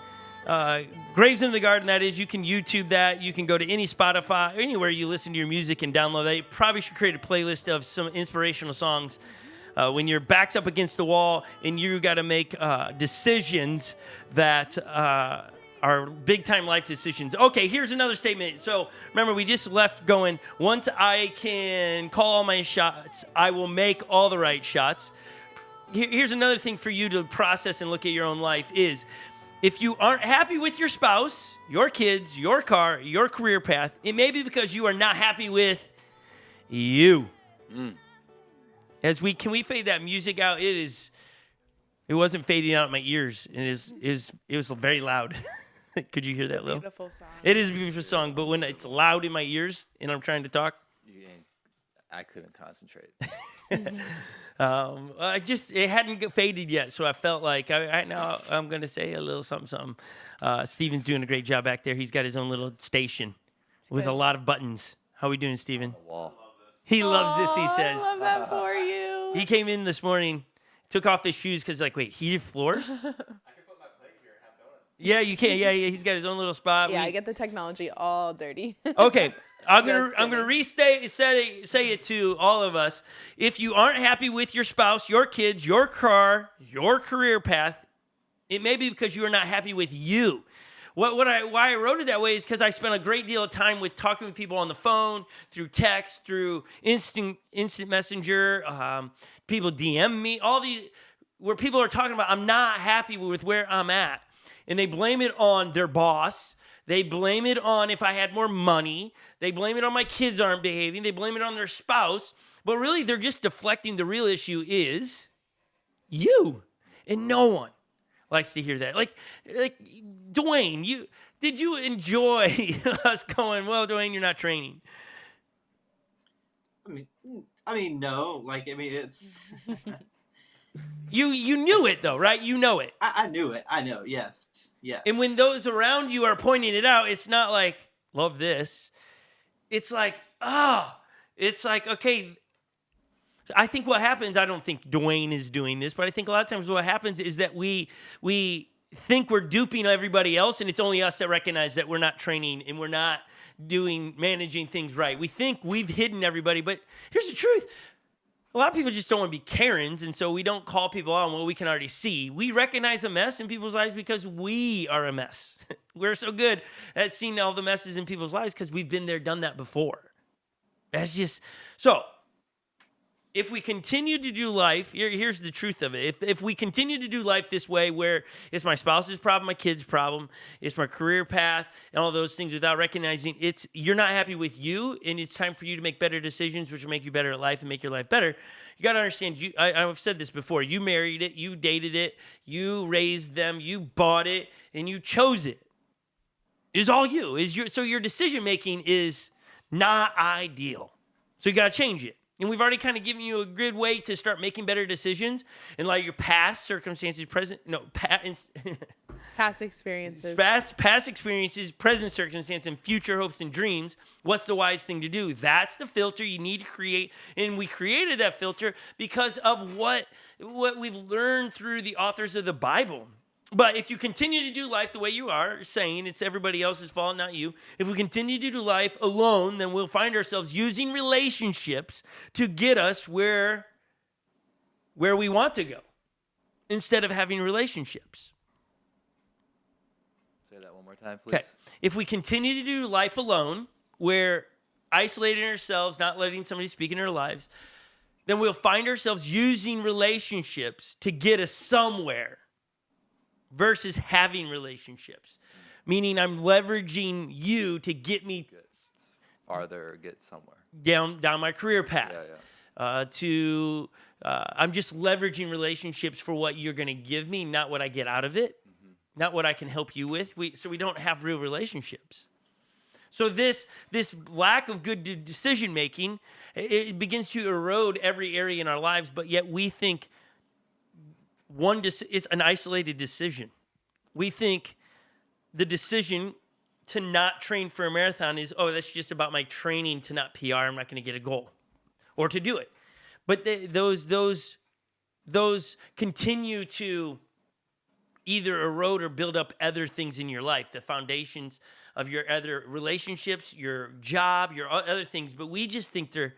Graves in the Garden, that is. You can YouTube that. You can go to any Spotify, anywhere you listen to your music and download that. You probably should create a playlist of some inspirational songs. When your back's up against the wall and you got to make decisions that are big-time life decisions. Okay, here's another statement. So remember, we just left going, once I can call all my shots, I will make all the right shots. Here's another thing for you to process and look at your own life is, if you aren't happy with your spouse, your kids, your car, your career path, it may be because you are not happy with you. Can we fade that music out? It wasn't fading out in my ears. It was very loud. Could you hear that, Lil? Beautiful song. It is a beautiful song, but when it's loud in my ears and I'm trying to talk, I couldn't concentrate. it hadn't faded yet, so I felt like now I'm gonna say a little something. Steven's doing a great job back there. He's got his own little station with a lot of buttons. How we doing, Steven? Wall. He loves this. He says. I love that for you. He came in this morning, took off his shoes because wait, heated floors? I can put my plate here and have donuts. Yeah, you can. Yeah, he's got his own little spot. Yeah, I get the technology all dirty. Okay, I'm Just gonna kidding. say it to all of us. If you aren't happy with your spouse, your kids, your car, your career path, it may be because you are not happy with you. Why I wrote it that way is because I spent a great deal of time with talking with people on the phone, through text, through instant messenger. People DM me, all these where people are talking about I'm not happy with where I'm at, and they blame it on their boss. They blame it on if I had more money. They blame it on my kids aren't behaving. They blame it on their spouse. But really, they're just deflecting. The real issue is you, and no one likes to hear that. Like Dwayne, did you enjoy us going, well, Dwayne, you're not training? I mean, no. It's. You knew it though, right? You know it. I knew it. I know. Yes. And when those around you are pointing it out, it's not like, love this. It's like, it's like, okay. I think what happens, I don't think Dwayne is doing this, but I think a lot of times what happens is that we think we're duping everybody else, and it's only us that recognize that we're not training and we're not managing things right. We think we've hidden everybody, but here's the truth. A lot of people just don't want to be Karens, and so we don't call people out on what we can already see. We recognize a mess in people's lives because we are a mess. We're so good at seeing all the messes in people's lives because we've been there, done that before. That's just so. If we continue to do life, here's the truth of it. If we continue to do life this way, where it's my spouse's problem, my kid's problem, it's my career path, and all those things without recognizing you're not happy with you, and it's time for you to make better decisions, which will make you better at life and make your life better. You got to understand, I've said this before, you married it, you dated it, you raised them, you bought it, and you chose it. It is all you. So your decision-making is not ideal. So you got to change it. And we've already kind of given you a good way to start making better decisions in light of your past circumstances, Past experiences. past experiences, present circumstances, and future hopes and dreams. What's the wise thing to do? That's the filter you need to create. And we created that filter because of what we've learned through the authors of the Bible. But if you continue to do life the way you are, saying it's everybody else's fault, not you, if we continue to do life alone, then we'll find ourselves using relationships to get us where we want to go instead of having relationships. Say that one more time, please. Okay. If we continue to do life alone, we're isolating ourselves, not letting somebody speak in our lives, then we'll find ourselves using relationships to get us somewhere versus having relationships. Meaning I'm leveraging you to get me Farther, get somewhere. down my career path. Yeah. I'm just leveraging relationships for what you're going to give me, not what I get out of it, not what I can help you with. So we don't have real relationships. So this lack of good decision making, it begins to erode every area in our lives, but yet we think it's an isolated decision. We think the decision to not train for a marathon is, that's just about my training to not PR. I'm not going to get a goal or to do it. But those those continue to either erode or build up other things in your life, the foundations of your other relationships, your job, your other things. But we just think they're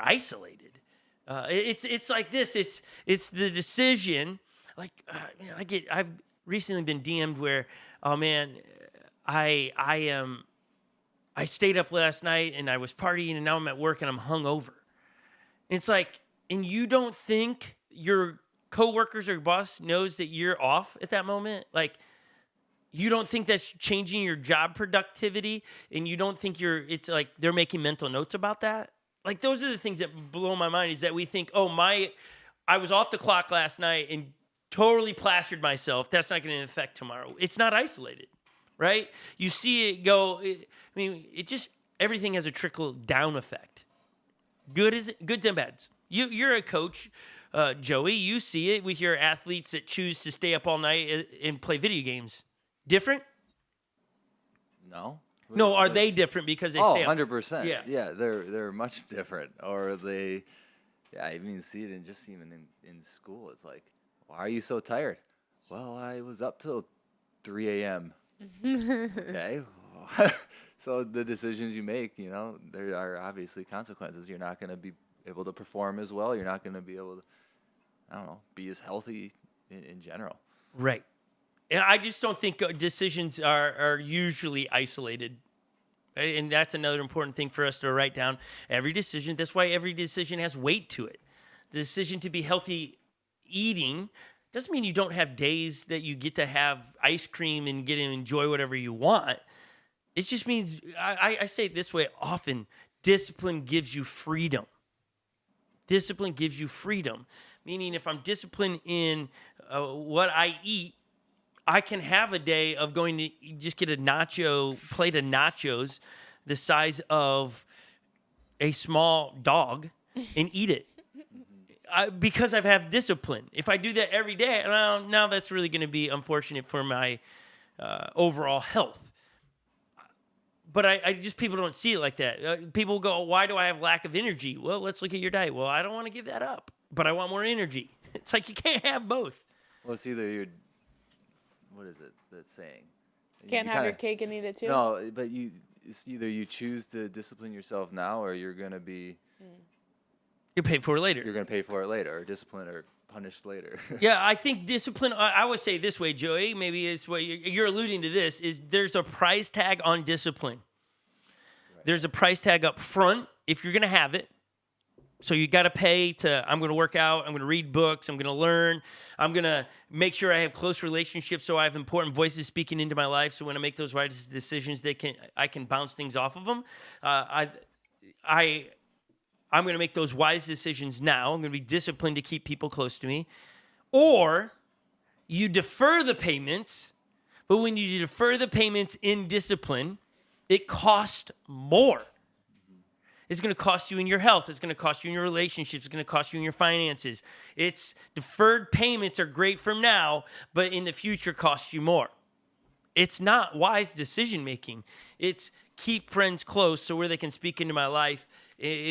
isolated. It's like this. It's the decision. Like man, I've recently been DM'd where, oh man, I stayed up last night and I was partying and now I'm at work and I'm hungover. It's like, and you don't think your coworkers or your boss knows that you're off at that moment? Like, you don't think that's changing your job productivity, and you don't think it's like they're making mental notes about that? Like, those are the things that blow my mind, is that we think, oh, I was off the clock last night and totally plastered myself. That's not going to affect tomorrow. It's not isolated, right? You see it go, everything has a trickle down effect. Goods and bads. You're a coach, Joey. You see it with your athletes that choose to stay up all night and play video games. Different? No. No, are they different because they stay up? 100%. Yeah. Yeah, they're much different. Or I even see it even in school. It's like, why are you so tired? Well, I was up till 3 a.m. Okay. So the decisions you make, there are obviously consequences. You're not going to be able to perform as well. You're not going to be able to, be as healthy in general. Right. And I just don't think decisions are usually isolated. Right? And that's another important thing for us to write down. Every decision, that's why every decision has weight to it. The decision to be healthy eating doesn't mean you don't have days that you get to have ice cream and get to enjoy whatever you want. It just means, I say it this way often, discipline gives you freedom. Discipline gives you freedom. Meaning if I'm disciplined in what I eat, I can have a day of going to just get a plate of nachos the size of a small dog and eat it. Because I've had discipline. If I do that every day, now that's really going to be unfortunate for my overall health. But I just, people don't see it like that. People go, why do I have lack of energy? Well, let's look at your diet. Well, I don't want to give that up, but I want more energy. It's like you can't have both. Well, it's either what is it that's saying? Can't have your cake and eat it too? No, but it's either you choose to discipline yourself now, or you're going to be... You pay for it later. You're going to pay for it later, or disciplined or punished later. Yeah, I think discipline, I would say this way, Joey, maybe it's what you're alluding to this, is there's a price tag on discipline. Right. There's a price tag up front if you're going to have it. So you got to pay I'm going to work out, I'm going to read books, I'm going to learn, I'm going to make sure I have close relationships so I have important voices speaking into my life, so when I make those right decisions, I can bounce things off of them. I'm going to make those wise decisions now. I'm going to be disciplined to keep people close to me. Or you defer the payments, but when you defer the payments in discipline, it costs more. It's going to cost you in your health. It's going to cost you in your relationships. It's going to cost you in your finances. It's deferred payments are great for now, but in the future cost you more. It's not wise decision making. It's keep friends close so where they can speak into my life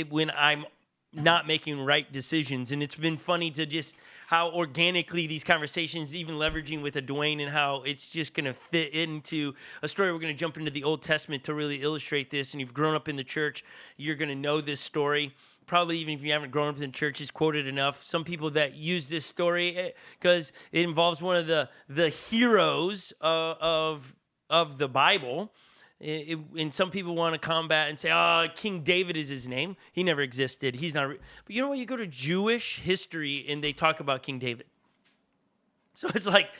when I'm not making right decisions. And it's been funny to just how organically these conversations, even leveraging with a Dwayne, and how it's just going to fit into a story. We're going to jump into the Old Testament to really illustrate this. And you've grown up in the church, you're going to know this story. Probably even if you haven't grown up in the church, it's quoted enough. Some people that use this story because it involves one of the heroes of the Bible. And some people want to combat and say, King David is his name. He never existed. He's not. But you know what? You go to Jewish history and they talk about King David. So it's like,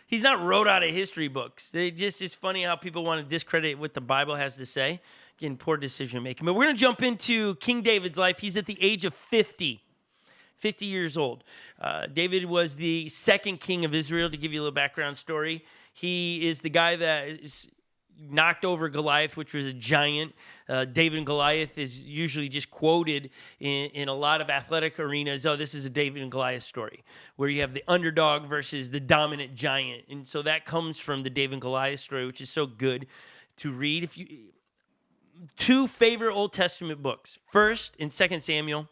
he's not wrote out of history books. It's funny how people want to discredit what the Bible has to say. Again, poor decision making. But we're going to jump into King David's life. He's at the age of 50 years old. David was the second king of Israel, to give you a little background story. He is the guy that knocked over Goliath, which was a giant. David and Goliath is usually just quoted in a lot of athletic arenas. Oh, this is a David and Goliath story, where you have the underdog versus the dominant giant. And so that comes from the David and Goliath story, which is so good to read. Two favorite Old Testament books, 1st and 2nd Samuel.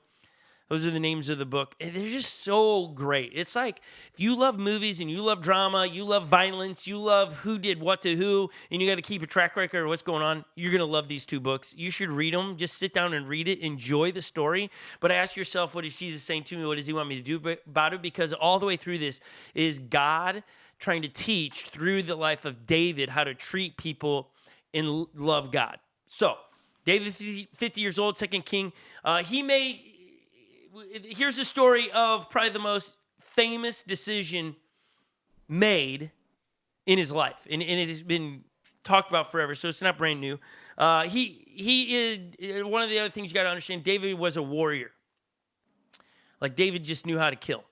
Those are the names of the book. And they're just so great. It's like if you love movies and you love drama, you love violence, you love who did what to who, and you got to keep a track record of what's going on, you're going to love these two books. You should read them. Just sit down and read it. Enjoy the story. But ask yourself, what is Jesus saying to me? What does he want me to do about it? Because all the way through this is God trying to teach through the life of David how to treat people and love God. So, David, 50 years old, 2 King. Here's the story of probably the most famous decision made in his life. And it has been talked about forever, so it's not brand new. He is, one of the other things you got to understand, David was a warrior. Like, David just knew how to kill.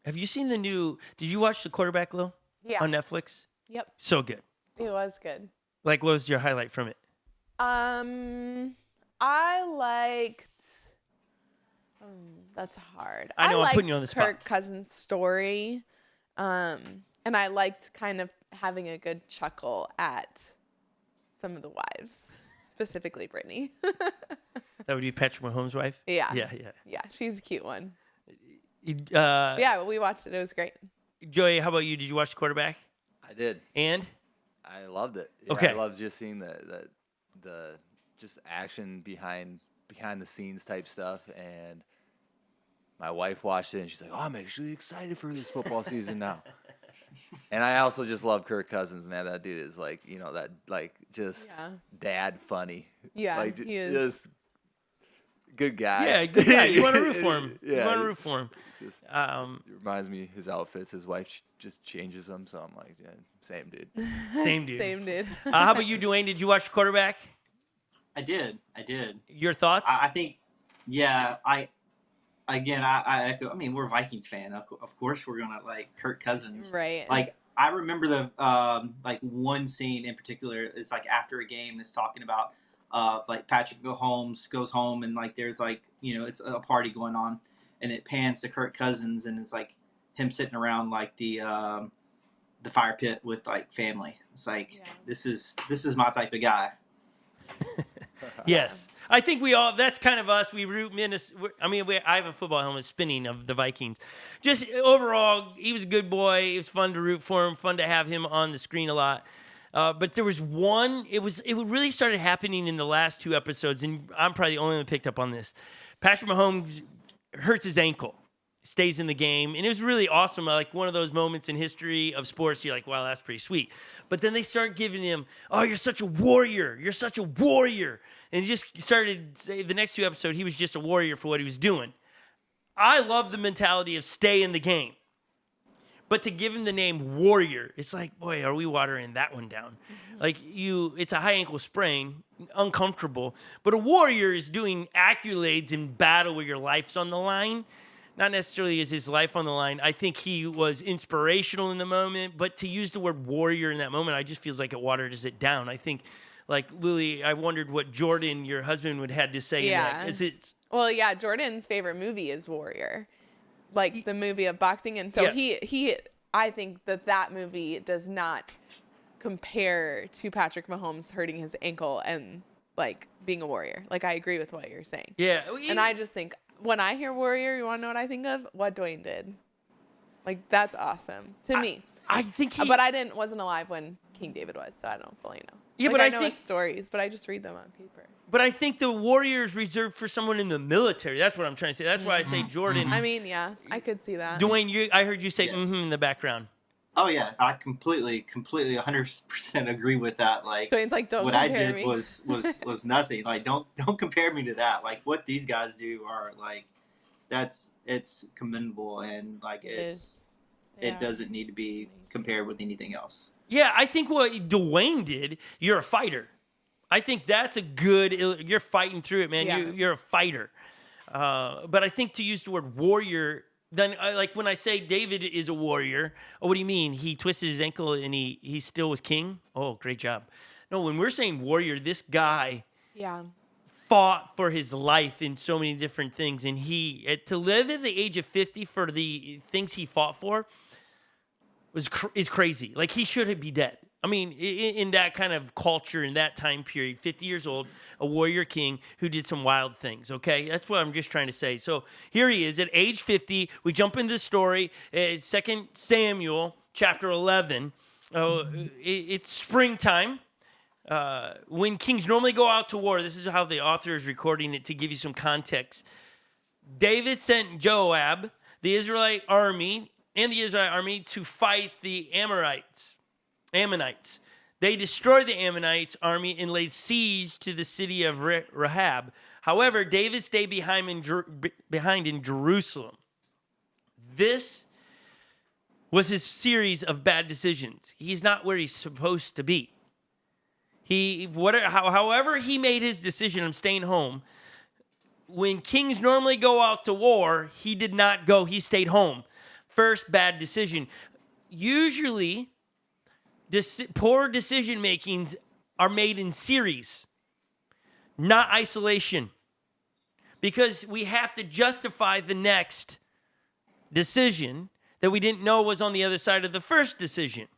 Have you seen did you watch The Quarterback, Lil? Yeah. On Netflix? Yep. So good. It was good. Like, what was your highlight from it? I liked. That's hard. I know, I'm liked putting you on the spot. Kirk Cousins' story, and I liked kind of having a good chuckle at some of the wives, specifically Brittany. That would be Patrick Mahomes' wife? Yeah. Yeah. Yeah, she's a cute one. Yeah. Yeah, we watched it. It was great. Joey, how about you? Did you watch The Quarterback? I did. And? I loved it. Yeah, Okay. I loved just seeing the just action behind the scenes type stuff. And my wife watched it and she's like, "Oh, I'm actually excited for this football season now." And I also just love Kirk Cousins, man. That dude is like, that like just dad funny. Yeah, like he is. just good guy. Yeah, good guy. You want to root for him. Yeah, you want to root for him. Just, Um, it reminds me his outfits. His wife just changes them, so I'm like, yeah, same dude. Same dude. Same dude. How about you, Dwayne? Did you watch The Quarterback? I did. Your thoughts? I think, yeah, I echo. I mean, we're a Vikings fan. Of course, we're gonna like Kirk Cousins. Right. Like, I remember the like one scene in particular. It's like after a game. It's talking about like Patrick Mahomes goes home and like there's like it's a party going on, and it pans to Kirk Cousins and it's like him sitting around like the fire pit with like family. It's like this is my type of guy. Yes. I think that's kind of us. We root Minnesota. I have a football helmet spinning of the Vikings. Just overall, he was a good boy. It was fun to root for him, fun to have him on the screen a lot. But there was one, it really started happening in the last 2 episodes, and I'm probably the only one that picked up on this. Patrick Mahomes hurts his ankle, stays in the game, and it was really awesome. Like one of those moments in history of sports, you're like, wow, that's pretty sweet. But then they start giving him, "Oh, you're such a warrior. You're such a warrior." And he just started, the next 2 episodes, he was just a warrior for what he was doing. I love the mentality of stay in the game. But to give him the name Warrior, it's like, boy, are we watering that one down? Mm-hmm. Like it's a high ankle sprain, uncomfortable. But a warrior is doing accolades in battle where your life's on the line. Not necessarily is his life on the line. I think he was inspirational in the moment. But to use the word warrior in that moment, I just feels like it waters it down. I think, like, Lily, I wondered what Jordan, your husband, would have to say in that. Well, yeah, Jordan's favorite movie is Warrior. Like the movie of boxing, and so he I think that movie does not compare to Patrick Mahomes hurting his ankle and like being a warrior. Like I agree with what you're saying. Yeah. And I just think when I hear warrior, you want to know what I think of? What Dwayne did. Like that's awesome to me. I think but I wasn't alive when King David was, so I don't fully know. Yeah, like, but I know his stories, but I just read them on paper. But I think the warrior is reserved for someone in the military. That's what I'm trying to say. That's why I say Jordan. I mean, yeah, I could see that. Dwayne, I heard you say in the background. Oh yeah, I completely 100% agree with that. Like Dwayne's like, don't what compare I did me. was nothing. Like don't compare me to that. Like what these guys do are like it's commendable and like it doesn't need to be compared with anything else. Yeah, I think what Dwayne did, you're a fighter. I think that's a good, you're fighting through it, man. Yeah. You're a fighter. But I think to use the word warrior, then like when I say David is a warrior, what do you mean? He twisted his ankle and he still was king? Oh, great job. No, when we're saying warrior, this guy fought for his life in so many different things. And to live at the age of 50 for the things he fought for is crazy. Like he should be dead. I mean, in that kind of culture, in that time period, 50 years old, a warrior king who did some wild things, okay? That's what I'm just trying to say. So here he is at age 50. We jump into the story, 2 Samuel chapter 11. It's springtime. When kings normally go out to war, this is how the author is recording it to give you some context. David sent Joab, the Israelite army, to fight the Ammonites. They destroyed the Ammonites' army and laid siege to the city of Rahab. However, David stayed behind in Jerusalem. This was his series of bad decisions. He's not where he's supposed to be. However he made his decision of staying home, when kings normally go out to war, he did not go. He stayed home. First bad decision. Usually, poor decision makings are made in series, not isolation, because we have to justify the next decision that we didn't know was on the other side of the first decision.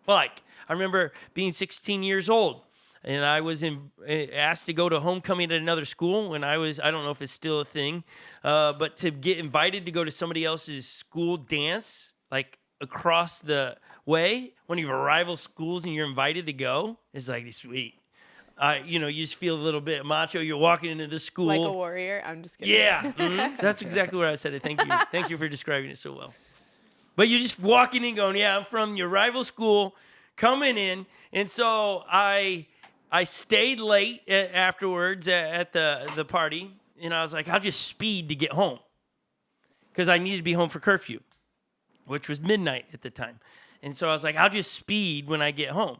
Like, I remember being 16 years old, and I was asked to go to homecoming at another school when I don't know if it's still a thing, but to get invited to go to somebody else's school dance, like across the way, one of your rival schools, and you're invited to go, is like sweet. You just feel a little bit macho. You're walking into the school. Like a warrior. I'm just kidding. Yeah. That's exactly where I said it. Thank you. Thank you for describing it so well. But you're just walking in going, yeah, I'm from your rival school, coming in. And so I stayed late afterwards at the party. And I was like, I'll just speed to get home. Because I needed to be home for curfew, which was midnight at the time. And so I was like, I'll just speed when I get home.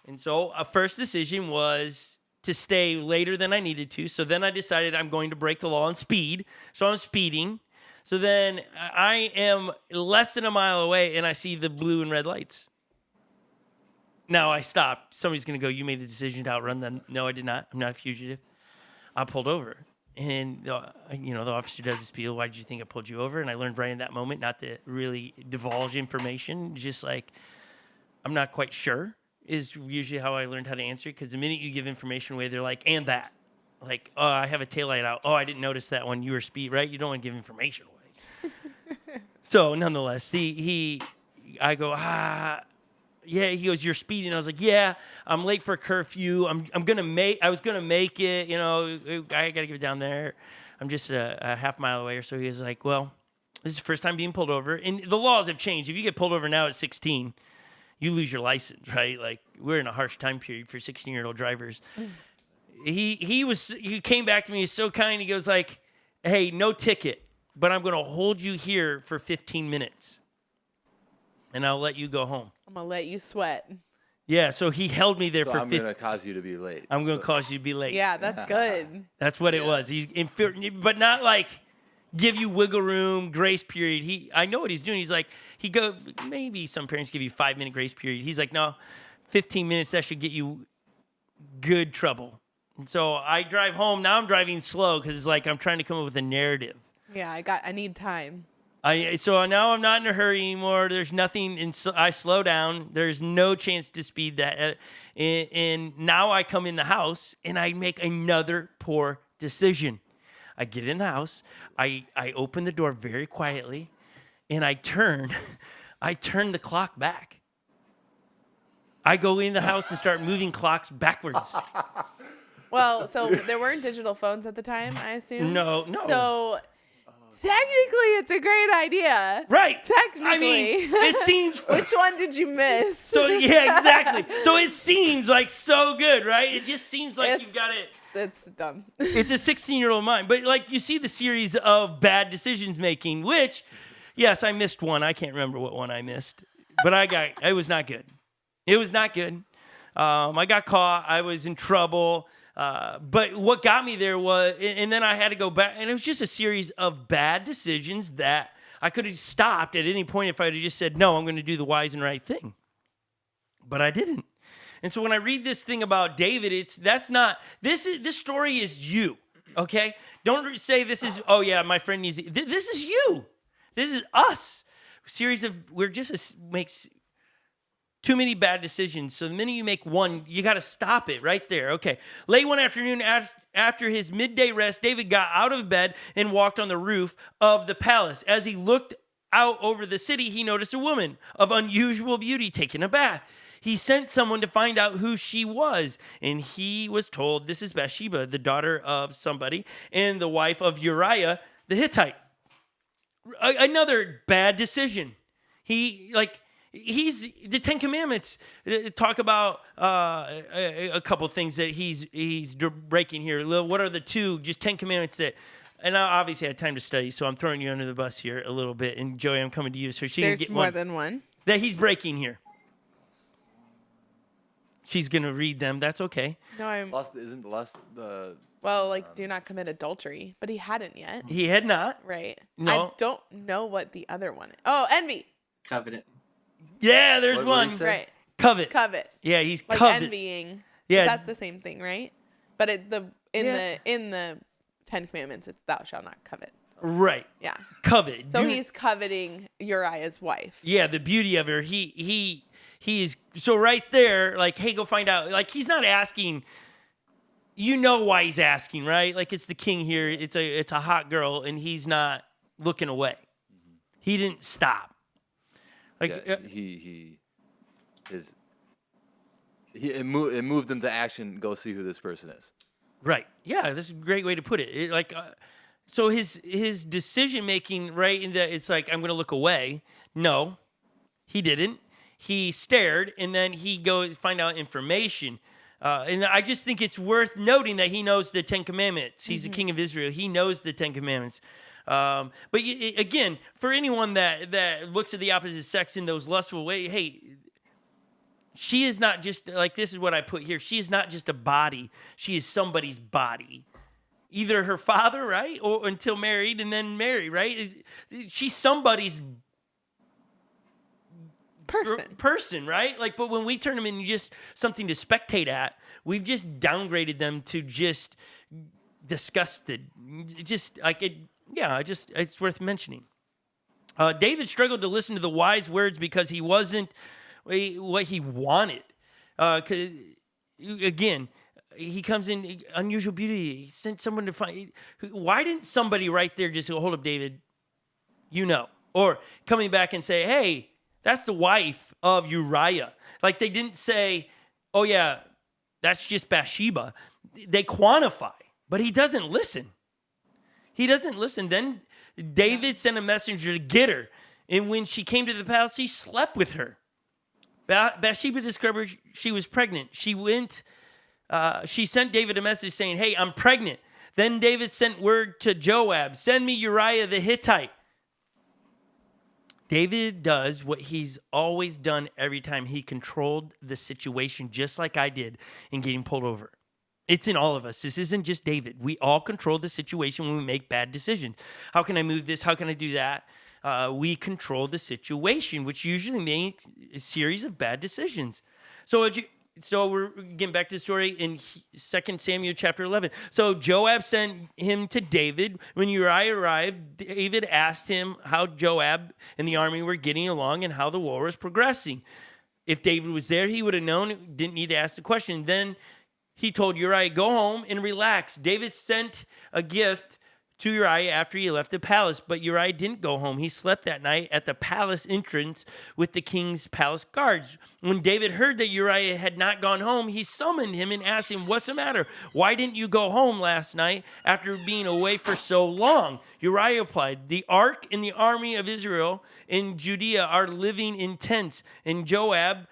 And so a first decision was to stay later than I needed to. So then I decided I'm going to break the law and speed. So I'm speeding. So then I am less than a mile away, and I see the blue and red lights. Now I stopped. Somebody's going to go, you made the decision to outrun them. No, I did not. I'm not a fugitive. I pulled over. And, the officer does his spiel. Why did you think I pulled you over? And I learned right in that moment not to really divulge information. Just like, I'm not quite sure is usually how I learned how to answer. Because the minute you give information away, they're like, and that. Like, oh, I have a taillight out. Oh, I didn't notice that when you were speed, right? You don't want to give information away. So, nonetheless, I go, yeah, he goes, you're speeding. I was like, yeah, I'm late for curfew. I was going to make it, I got to get down there. I'm just a half mile away or so. He was like, well, this is the first time being pulled over. And the laws have changed. If you get pulled over now at 16, you lose your license, right? Like, we're in a harsh time period for 16-year-old drivers. He came back to me, he's so kind. He goes like, hey, no ticket, but I'm going to hold you here for 15 minutes. And I'll let you go home. I'm going to let you sweat. Yeah, so he held me there so for I'm going to cause you to be late. I'm going to cause you to be late. Yeah, that's good. That's what it was. But not like give you wiggle room, grace period. I know what he's doing. He's like, maybe some parents give you 5-minute grace period. He's like, no, 15 minutes, that should get you good trouble. And so I drive home. Now I'm driving slow because it's like I'm trying to come up with a narrative. Yeah, I need time. So now I'm not in a hurry anymore. There's nothing, and so I slow down. There's no chance to speed that. And now I come in the house and I make another poor decision. I get in the house. I open the door very quietly, and I turn the clock back. I go in the house and start moving clocks backwards. Well, so there weren't digital phones at the time, I assume? No. So technically, it's a great idea. Right. Technically. I mean, it seems... Which one did you miss? So, yeah, exactly. So it seems like so good, right? It just seems like you've got it... It's dumb. It's a 16-year-old mind. But, like, you see the series of bad decisions making, which, yes, I missed one. I can't remember what one I missed. But it was not good. It was not good. I got caught. I was in trouble. But what got me there was, and then I had to go back, and it was just a series of bad decisions that I could have stopped at any point if I had just said, no, I'm going to do the wise and right thing. But I didn't. And so when I read this thing about David, this story is you, okay? Don't say this is, oh yeah, my friend needs it. This is you. This is us. We're just makes Too many bad decisions. So the minute you make one, you got to stop it right there. Okay. Late one afternoon, after his midday rest, David got out of bed and walked on the roof of the palace. As he looked out over the city, he noticed a woman of unusual beauty taking a bath. He sent someone to find out who she was, and he was told, this is Bathsheba, the daughter of somebody, and the wife of Uriah the Hittite. Another bad decision. He's the Ten Commandments talk about a couple things that he's breaking here. What are the two just 10 commandments that? And I obviously had time to study, so I'm throwing you under the bus here a little bit. And Joey, I'm coming to you, so she can There's get more one than one. that he's breaking here. She's gonna read them. That's okay. No, I'm. Lust isn't lust the. Well, like, do not commit adultery, but he hadn't yet. He had not. Right. No. I don't know what the other one is. Oh, envy. Covenant. Yeah, there's What one. did he say? Right. Covet. Covet. Yeah, he's Like covet. envying. Yeah. Is that the same thing, right? But in Yeah. the Ten Commandments, it's thou shalt not covet. Right. Yeah. Covet. So Do- he's coveting Uriah's wife. Yeah, the beauty of her. He is so right there. Like, hey, go find out. Like, he's not asking. You know why he's asking, right? Like, it's the king here. It's a hot girl, and he's not looking away. He didn't stop. Like, Yeah, it moved him to action. Go see who this person is. right? Yeah, this is a great way to put it. So his decision making, right? In that it's like I'm going to look away. No, he didn't. He stared, and then he goes find out information. And I just think it's worth noting that he knows the Ten Commandments. He's the king of Israel. He knows the Ten Commandments. Again, for anyone that looks at the opposite sex in those lustful ways, hey, she is not just like this is what I put here. She is not just a body. She is somebody's body. Either her father, right, or until married and then married, right? She's somebody's person, right? Like, but when we turn them into just something to spectate at, we've just downgraded them to just disgusted. Just like it, yeah. It's worth mentioning. David struggled to listen to the wise words because he wasn't what he wanted. 'Cause again, he comes in unusual beauty. He sent someone to find. Why didn't somebody right there just go, hold up, David? Or coming back and say, hey, that's the wife of Uriah. Like they didn't say, oh yeah, that's just Bathsheba. They quantify, but he doesn't listen. Then David sent a messenger to get her. And when she came to the palace, he slept with her. Bathsheba discovered she was pregnant. She sent David a message saying, hey, I'm pregnant. Then David sent word to Joab, send me Uriah the Hittite. David does what he's always done every time. He controlled the situation just like I did in getting pulled over. It's in all of us. This isn't just David. We all control the situation when we make bad decisions. How can I move this? How can I do that? We control the situation, which usually makes a series of bad decisions. So we're getting back to the story in 2 Samuel chapter 11. So Joab sent him to David. When Uriah arrived, David asked him how Joab and the army were getting along and how the war was progressing. If David was there, he would have known, didn't need to ask the question. Then he told Uriah, go home and relax. David sent a gift to Uriah after he left the palace, but Uriah didn't go home. He slept that night at the palace entrance with the king's palace guards. When David heard that Uriah had not gone home, he summoned him and asked him, what's the matter? Why didn't you go home last night after being away for so long? Uriah replied, the ark and the army of Israel in Judea are living in tents, and Joab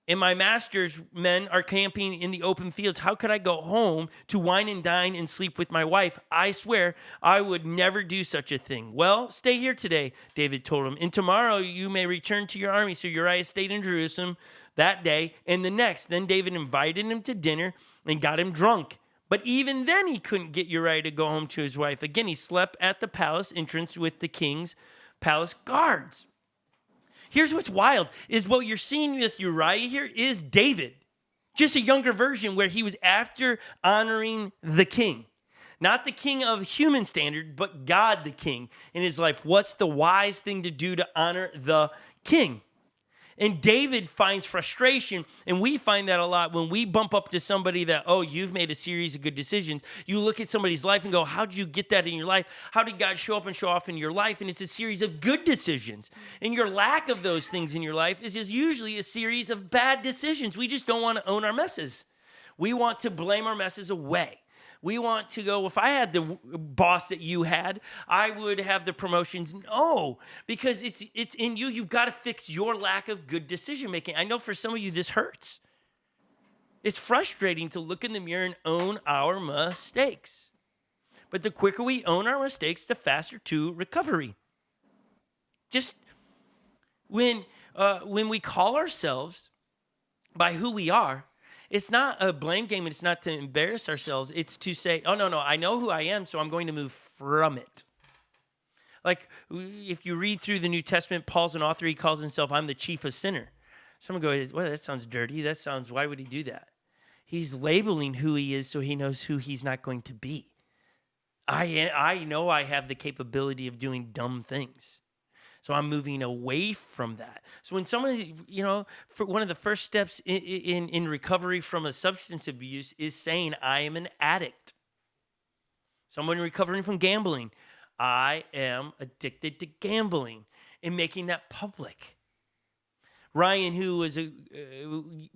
and my master's men are camping in the open fields. How could I go home to wine and dine and sleep with my wife? I swear I would never do such a thing. Well, stay here today, David told him, and tomorrow you may return to your army. So Uriah stayed in Jerusalem that day and the next. Then David invited him to dinner and got him drunk. But even then he couldn't get Uriah to go home to his wife. Again, he slept at the palace entrance with the king's palace guards. Here's what's wild, is what you're seeing with Uriah here is David. Just a younger version where he was after honoring the king. Not the king of human standard, but God the king in his life. What's the wise thing to do to honor the king? And David finds frustration, and we find that a lot when we bump up to somebody that, oh, you've made a series of good decisions. You look at somebody's life and go, how did you get that in your life? How did God show up and show off in your life? And it's a series of good decisions. And your lack of those things in your life is just usually a series of bad decisions. We just don't want to own our messes. We want to blame our messes away. We want to go, if I had the boss that you had, I would have the promotions. No, because it's in you. You've got to fix your lack of good decision making. I know for some of you, this hurts. It's frustrating to look in the mirror and own our mistakes. But the quicker we own our mistakes, the faster to recovery. Just when we call ourselves by who we are, it's not a blame game, and it's not to embarrass ourselves. It's to say, oh, no, I know who I am, so I'm going to move from it. Like, if you read through the New Testament, Paul's an author. He calls himself, I'm the chief of sinner. Someone goes, well, that sounds dirty. Why would he do that? He's labeling who he is so he knows who he's not going to be. I know I have the capability of doing dumb things. So I'm moving away from that. So when someone, for one of the first steps in recovery from a substance abuse is saying, I am an addict. Someone recovering from gambling, I am addicted to gambling, and making that public. Ryan, who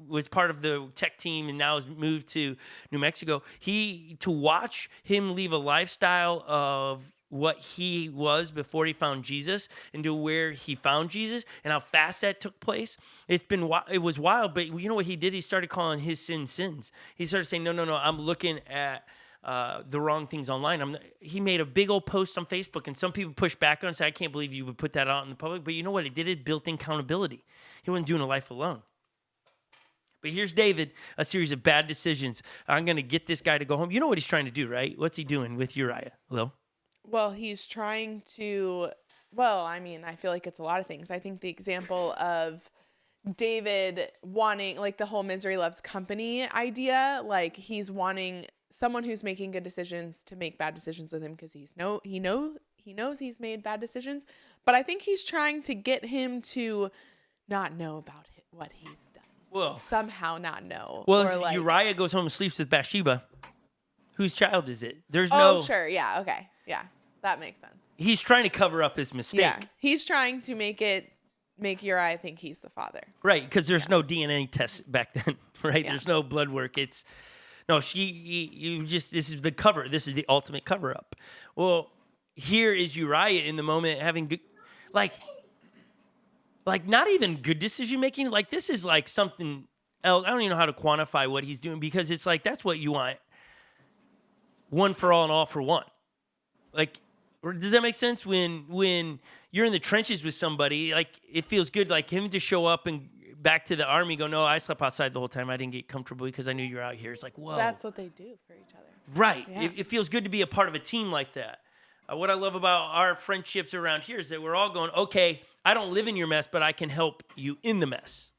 was part of the tech team and now has moved to New Mexico, to watch him leave a lifestyle of what he was before he found Jesus into where he found Jesus and how fast that took place. It was wild, but you know what he did? He started calling his sins. He started saying, no, I'm looking at the wrong things online. He made a big old post on Facebook, and some people pushed back on it and said, I can't believe you would put that out in the public. But you know what it did? It built in accountability. He wasn't doing a life alone. But here's David, a series of bad decisions. I'm going to get this guy to go home. You know what he's trying to do, right? What's he doing with Uriah? Hello? Well, he's trying to, I feel like it's a lot of things. I think the example of David wanting, like the whole misery loves company idea, like he's wanting someone who's making good decisions to make bad decisions with him because he knows he's made bad decisions. But I think he's trying to get him to not know about what he's done. Well, somehow not know. Well, if Uriah goes home and sleeps with Bathsheba, whose child is it? Sure. Yeah. Okay. Yeah. That makes sense. He's trying to cover up his mistake. Yeah. He's trying to make Uriah think he's the father. Right. Because there's no DNA test back then, right? Yeah. There's no blood work. This is the cover. This is the ultimate cover up. Well, here is Uriah in the moment having good, like not even good decision making. Like this is like something else. I don't even know how to quantify what he's doing because it's like, that's what you want. One for all and all for one. Like, does that make sense? When you're in the trenches with somebody, like it feels good, like him to show up and back to the army, go, no, I slept outside the whole time. I didn't get comfortable because I knew you're out here. It's like, whoa. That's what they do for each other. Right. Yeah. It feels good to be a part of a team like that. What I love about our friendships around here is that we're all going, okay, I don't live in your mess, but I can help you in the mess.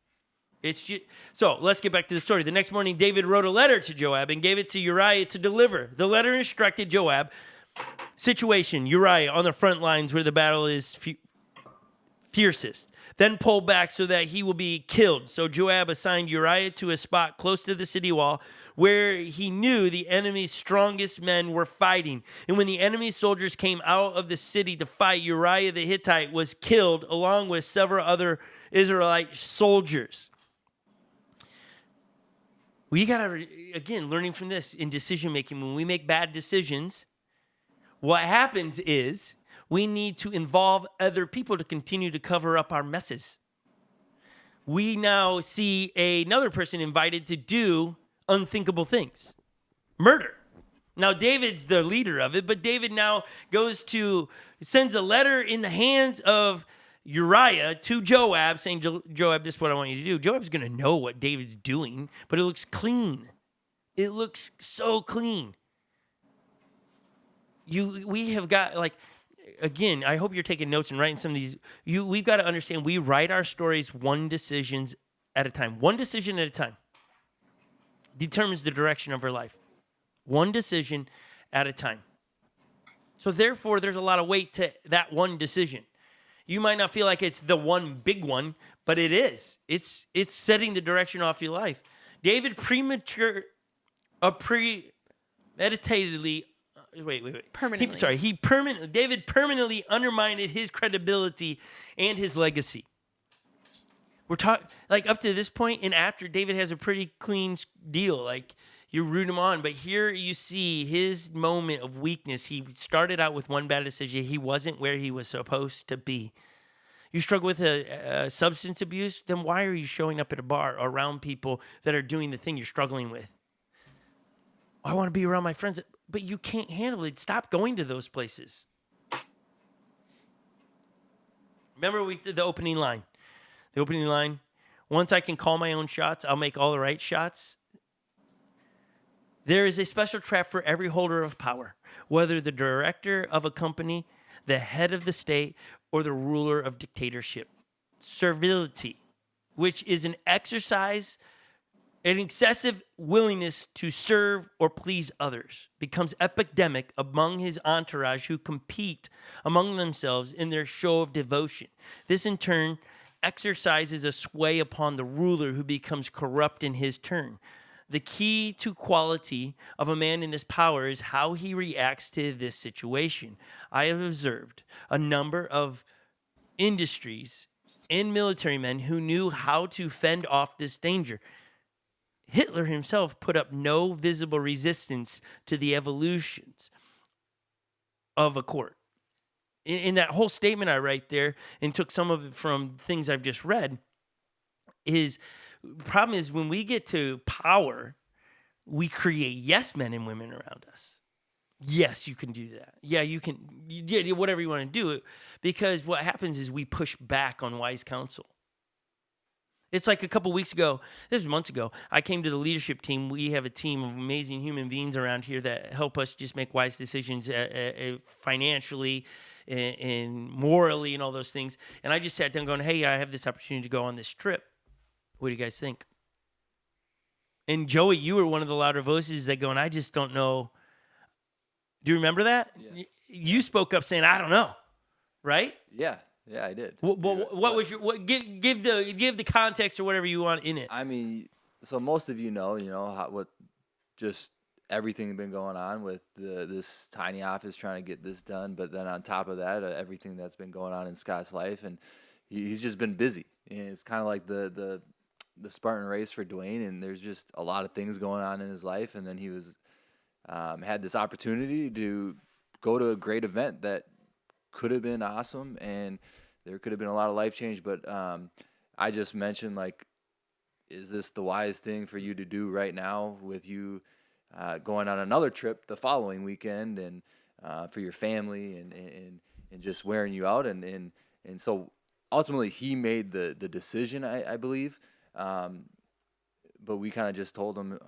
So let's get back to the story. The next morning, David wrote a letter to Joab and gave it to Uriah to deliver. The letter instructed Joab, situation, Uriah on the front lines where the battle is fiercest. Then pull back so that he will be killed. So Joab assigned Uriah to a spot close to the city wall where he knew the enemy's strongest men were fighting. And when the enemy soldiers came out of the city to fight, Uriah the Hittite was killed along with several other Israelite soldiers. We got to, again, learning from this in decision making, when we make bad decisions, what happens is we need to involve other people to continue to cover up our messes. We now see another person invited to do unthinkable things. Murder. Now, David's the leader of it, but David now sends a letter in the hands of Uriah to Joab saying, Joab, this is what I want you to do. Joab's going to know what David's doing, but it looks clean. It looks so clean. We have got, like, again, I hope you're taking notes and writing some of these. We've got to understand we write our stories one decision at a time. One decision at a time determines the direction of our life. One decision at a time. So therefore, there's a lot of weight to that one decision. You might not feel like it's the one big one, but it is. It's setting the direction off your life. David premeditatedly. Permanently. David permanently undermined his credibility and his legacy. We're talking like up to this point and after, David has a pretty clean deal. Like you root him on, but here you see his moment of weakness. He started out with one bad decision. He wasn't where he was supposed to be. You struggle with a substance abuse, then why are you showing up at a bar around people that are doing the thing you're struggling with? I want to be around my friends, but you can't handle it. Stop going to those places. Remember we did the opening line. The opening line, once I can call my own shots, I'll make all the right shots. There is a special trap for every holder of power, whether the director of a company, the head of the state, or the ruler of dictatorship. Servility, which is an excessive willingness to serve or please others, becomes epidemic among his entourage who compete among themselves in their show of devotion. This in turn exercises a sway upon the ruler who becomes corrupt in his turn. The key to quality of a man in this power is how he reacts to this situation. I have observed a number of industries and military men who knew how to fend off this danger. Hitler himself put up no visible resistance to the evolutions of a court. In that whole statement I write there, and took some of it from things I've just read, is problem is when we get to power, we create yes men and women around us. Yes, you can do that. Yeah, you can. You do whatever you want to do, because what happens is we push back on wise counsel. It's like a couple weeks ago, this was months ago, I came to the leadership team. We have a team of amazing human beings around here that help us just make wise decisions financially and morally and all those things. And I just sat down going, hey, I have this opportunity to go on this trip. What do you guys think? And Joey, you were one of the louder voices that going, I just don't know. Do you remember that? Yeah. You spoke up saying, I don't know, right? Yeah, I did. What was your give the context or whatever you want in it? I mean, so most of you know what just everything been going on with this tiny office trying to get this done, but then on top of that, everything that's been going on in Scott's life, and he's just been busy. And it's kind of like the Spartan race for Dwayne, and there's just a lot of things going on in his life, and then he was had this opportunity to go to a great event that could have been awesome, and there could have been a lot of life change, but I just mentioned, like, is this the wise thing for you to do right now with you going on another trip the following weekend, and for your family, and just wearing you out, and so ultimately he made the decision, I believe, but we kind of just told him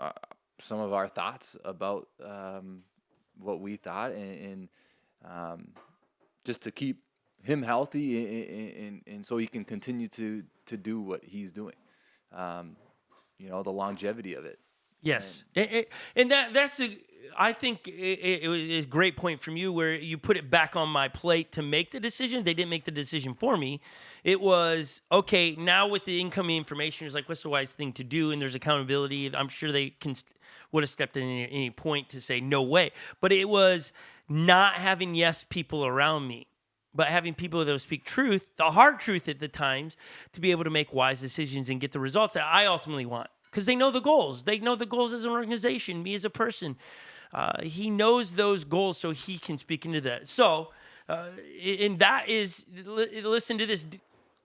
some of our thoughts about what we thought, and just to keep him healthy, and so he can continue to do what he's doing. The longevity of it. Yes, and that's I think it was a great point from you where you put it back on my plate to make the decision. They didn't make the decision for me. It was, okay, now with the incoming information, it's like, what's the wise thing to do? And there's accountability. I'm sure they would have stepped in at any point to say, no way. But it was not having yes people around me, but having people that will speak truth, the hard truth at the times, to be able to make wise decisions and get the results that I ultimately want. Because they know the goals. They know the goals as an organization, me as a person. He knows those goals, so he can speak into that. So, and that is, listen to this,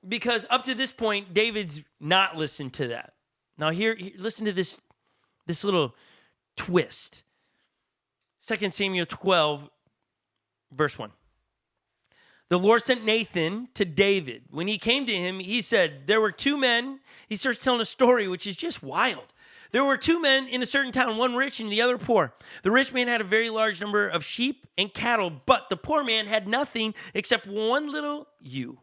because up to this point, David's not listened to that. Now here listen to this little twist. 2 Samuel 12, verse 1. The Lord sent Nathan to David. When he came to him, he said, there were two men. He starts telling a story, which is just wild. There were two men in a certain town, one rich and the other poor. The rich man had a very large number of sheep and cattle, but the poor man had nothing except one little ewe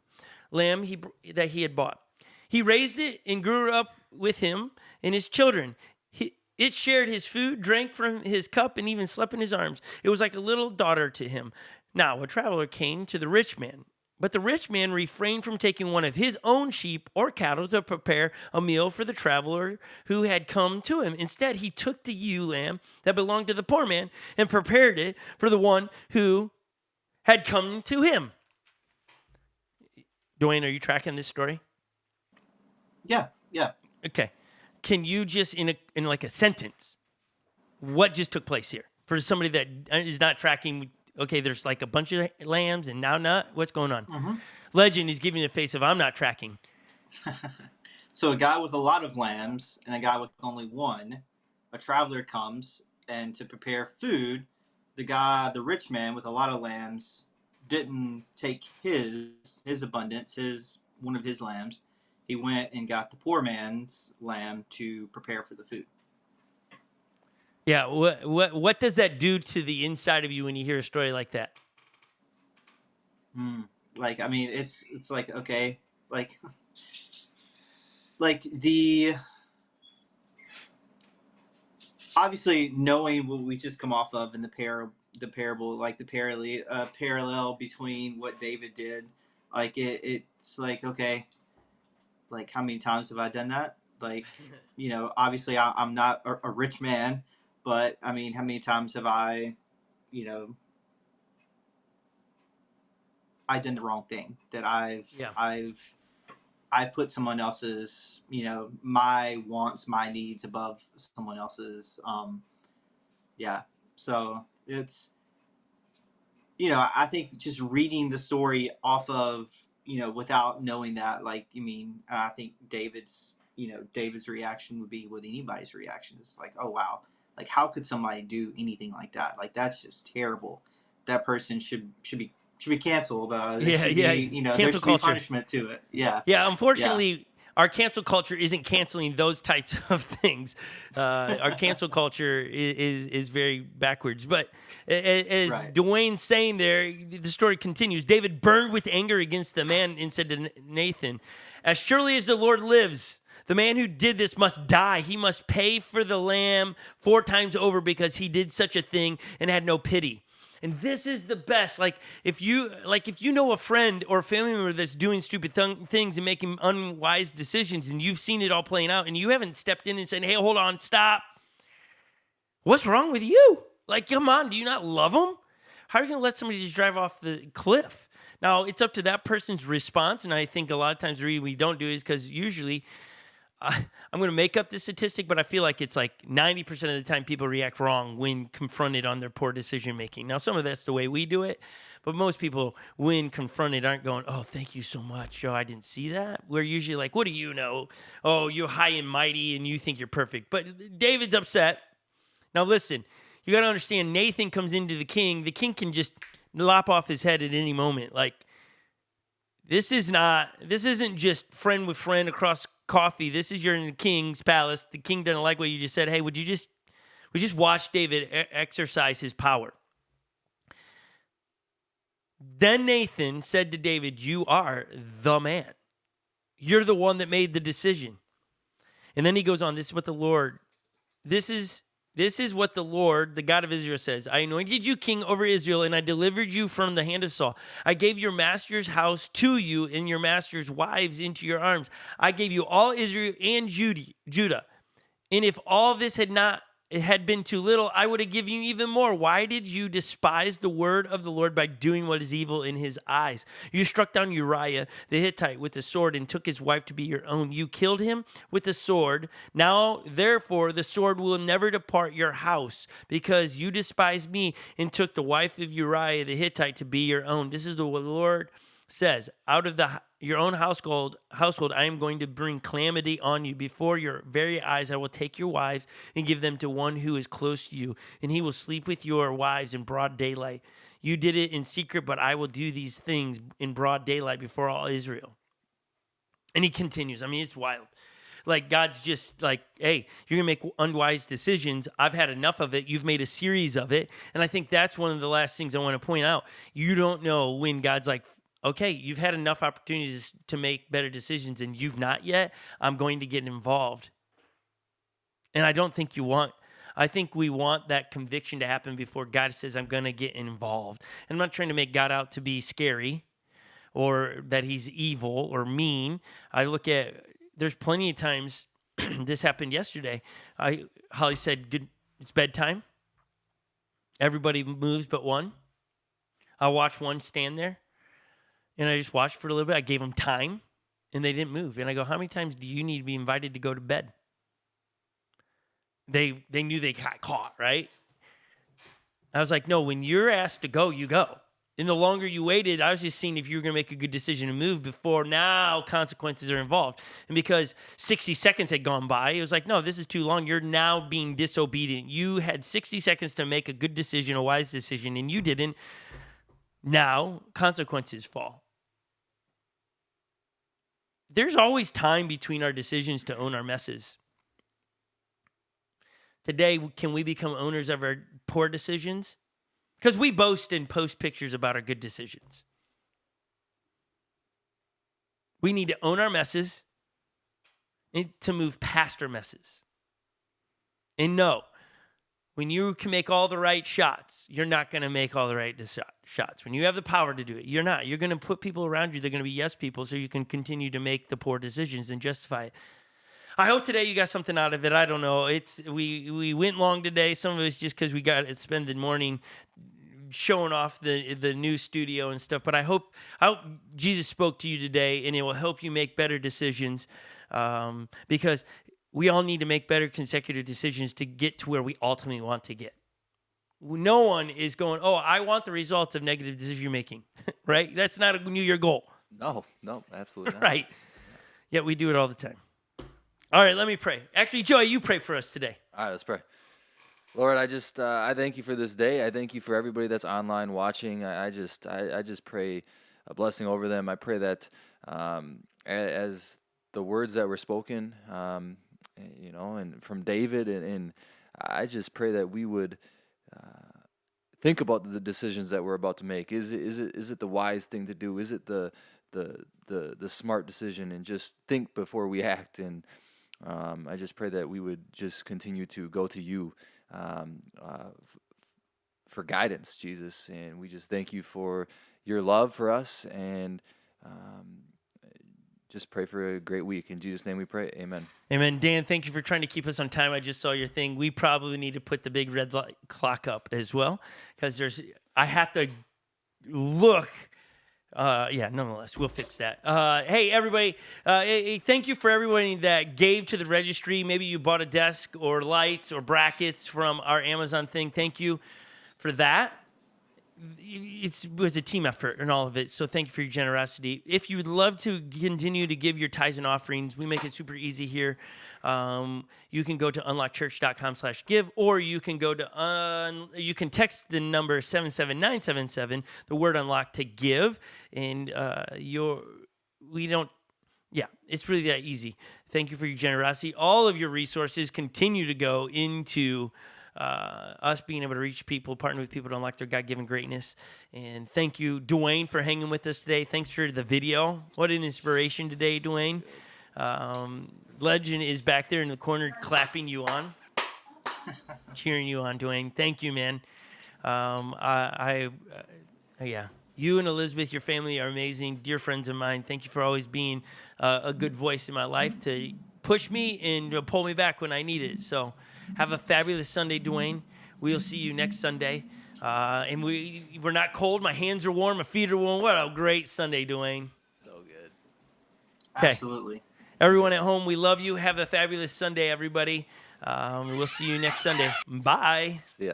lamb that he had bought. He raised it and grew it up with him and his children. It shared his food, drank from his cup, and even slept in his arms. It was like a little daughter to him. Now, a traveler came to the rich man, But the rich man refrained from taking one of his own sheep or cattle to prepare a meal for the traveler who had come to him. Instead, he took the ewe lamb that belonged to the poor man and prepared it for the one who had come to him. Dwayne, are you tracking this story? Yeah. Okay. Can you just, in like a sentence, what just took place here? For somebody that is not tracking, okay, there's like a bunch of lambs and now not. What's going on? Mm-hmm. Legend is giving the face of I'm not tracking. So a guy with a lot of lambs and a guy with only one, a traveler comes, and to prepare food, the rich man with a lot of lambs, didn't take his abundance, one of his lambs. He went and got the poor man's lamb to prepare for the food. Yeah, what does that do to the inside of you when you hear a story like that? Like, I mean, it's like, okay, like the obviously knowing what we just come off of in the parable, like the parallel between what David did, like it's like, okay, like how many times have I done that? Like, obviously I'm not a rich man, but I mean, how many times have I done the wrong thing that I put someone else's, my wants, my needs above someone else's. So it's, I think just reading the story off of, without knowing that, like, I think David's reaction would be what anybody's reaction is, like, oh, wow. Like, how could somebody do anything like that? Like, that's just terrible. That person should be canceled. Be, cancel there should culture. be punishment to it. Yeah. Unfortunately, our cancel culture isn't canceling those types of things. Our cancel culture is very backwards. But as Right. Dwayne's saying there, the story continues. David burned with anger against the man and said to Nathan, "As surely as the Lord lives, the man who did this must die. He must pay for the lamb 4 times over because he did such a thing and had no pity." And this is the best. If you know a friend or a family member that's doing stupid things and making unwise decisions, and you've seen it all playing out, and you haven't stepped in and said, "Hey, hold on, stop. What's wrong with you? Like, come on, do you not love them? How are you going to let somebody just drive off the cliff?" Now, it's up to that person's response, and I think a lot of times the reason we don't do it is because usually I'm going to make up this statistic, but I feel like it's like 90% of the time people react wrong when confronted on their poor decision making. Now, some of that's the way we do it, but most people, when confronted, aren't going, "Oh, thank you so much. Oh, I didn't see that." We're usually like, "What do you know? Oh, you're high and mighty and you think you're perfect." But David's upset. Now, listen, you got to understand, Nathan comes into the king. The king can just lop off his head at any moment. Like, this isn't just friend with friend across coffee. This is you're in the king's palace. The king doesn't like what you just said. Hey, would you just watch David exercise his power? Then Nathan said to David, "You are the man. You're the one that made the decision." And then he goes on, this is what the Lord, the God of Israel says. "I anointed you king over Israel, and I delivered you from the hand of Saul. I gave your master's house to you and your master's wives into your arms. I gave you all Israel and Judah. And if all this had been too little, I would have given you even more. Why did you despise the word of the Lord by doing what is evil in his eyes? You struck down Uriah the Hittite with the sword and took his wife to be your own. You killed him with the sword. Now, therefore, the sword will never depart your house because you despised me and took the wife of Uriah the Hittite to be your own. This is what the Lord says, out of your own household, I am going to bring calamity on you. Before your very eyes, I will take your wives and give them to one who is close to you, and he will sleep with your wives in broad daylight. You did it in secret, but I will do these things in broad daylight before all Israel." And he continues. I mean, it's wild. Like, God's just like, "Hey, you're going to make unwise decisions. I've had enough of it. You've made a series of it." And I think that's one of the last things I want to point out. You don't know when God's like, "Okay, you've had enough opportunities to make better decisions and you've not yet. I'm going to get involved." And I don't think I think we want that conviction to happen before God says, "I'm going to get involved." And I'm not trying to make God out to be scary, or that he's evil or mean. I look at, there's plenty of times, this happened yesterday. Holly said, "Good, it's bedtime." Everybody moves but one. I watched one stand there, and I just watched for a little bit. I gave them time, and they didn't move. And I go, "How many times do you need to be invited to go to bed?" They knew they got caught, right? I was like, "No, when you're asked to go, you go." And the longer you waited, I was just seeing if you were going to make a good decision to move before now consequences are involved. And because 60 seconds had gone by, it was like, no, this is too long. You're now being disobedient. You had 60 seconds to make a good decision, a wise decision, and you didn't. Now consequences fall. There's always time between our decisions to own our messes. Today, can we become owners of our poor decisions? Because we boast and post pictures about our good decisions. We need to own our messes and to move past our messes. And no, when you can make all the right shots, you're not going to make all the right shots. When you have the power to do it, you're not. You're going to put people around you. They're going to be yes people so you can continue to make the poor decisions and justify it. I hope today you got something out of it. I don't know. We went long today. Some of it's just because we got to spend the morning showing off the new studio and stuff. But I hope Jesus spoke to you today, and it will help you make better decisions, because we all need to make better consecutive decisions to get to where we ultimately want to get. No one is going, "Oh, I want the results of negative decision making," right? That's not a New Year goal. No, absolutely not. Right. Yet we do it all the time. All right, let me pray. Actually, Joey, you pray for us today. All right, let's pray. Lord, I thank you for this day. I thank you for everybody that's online watching. I just pray a blessing over them. I pray that as the words that were spoken, and from David, and I just pray that we would think about the decisions that we're about to make. Is it the wise thing to do? Is it the smart decision? And just think before we act. And I just pray that we would just continue to go to you for guidance, Jesus. And we just thank you for your love for us, and just pray for a great week. In Jesus' name we pray. Amen. Amen. Dan, thank you for trying to keep us on time. I just saw your thing. We probably need to put the big red light clock up as well, because I have to look. Nonetheless, we'll fix that. Hey, everybody, thank you for everybody that gave to the registry. Maybe you bought a desk or lights or brackets from our Amazon thing. Thank you for that. It was a team effort and all of it, so thank you for your generosity. If you would love to continue to give your tithes and offerings, we make it super easy here. You can go to unlockchurch.com/give, or you can go to you can text the number 77977, the word unlock, to give, and it's really that easy. Thank you for your generosity. All of your resources continue to go into us being able to reach people, partner with people to unlock their God-given greatness. And thank you, Dwayne, for hanging with us today. Thanks for the video. What an inspiration today, Dwayne. Legend is back there in the corner clapping you on, cheering you on, Dwayne. Thank you, man. You and Elizabeth, your family are amazing, dear friends of mine. Thank you for always being a good voice in my life to push me and pull me back when I need it. So have a fabulous Sunday, Dwayne. We'll see you next Sunday. And we're not cold. My hands are warm. My feet are warm. What a great Sunday, Dwayne. So good. Okay. Absolutely. Everyone at home, we love you. Have a fabulous Sunday, everybody. We'll see you next Sunday. Bye. See ya.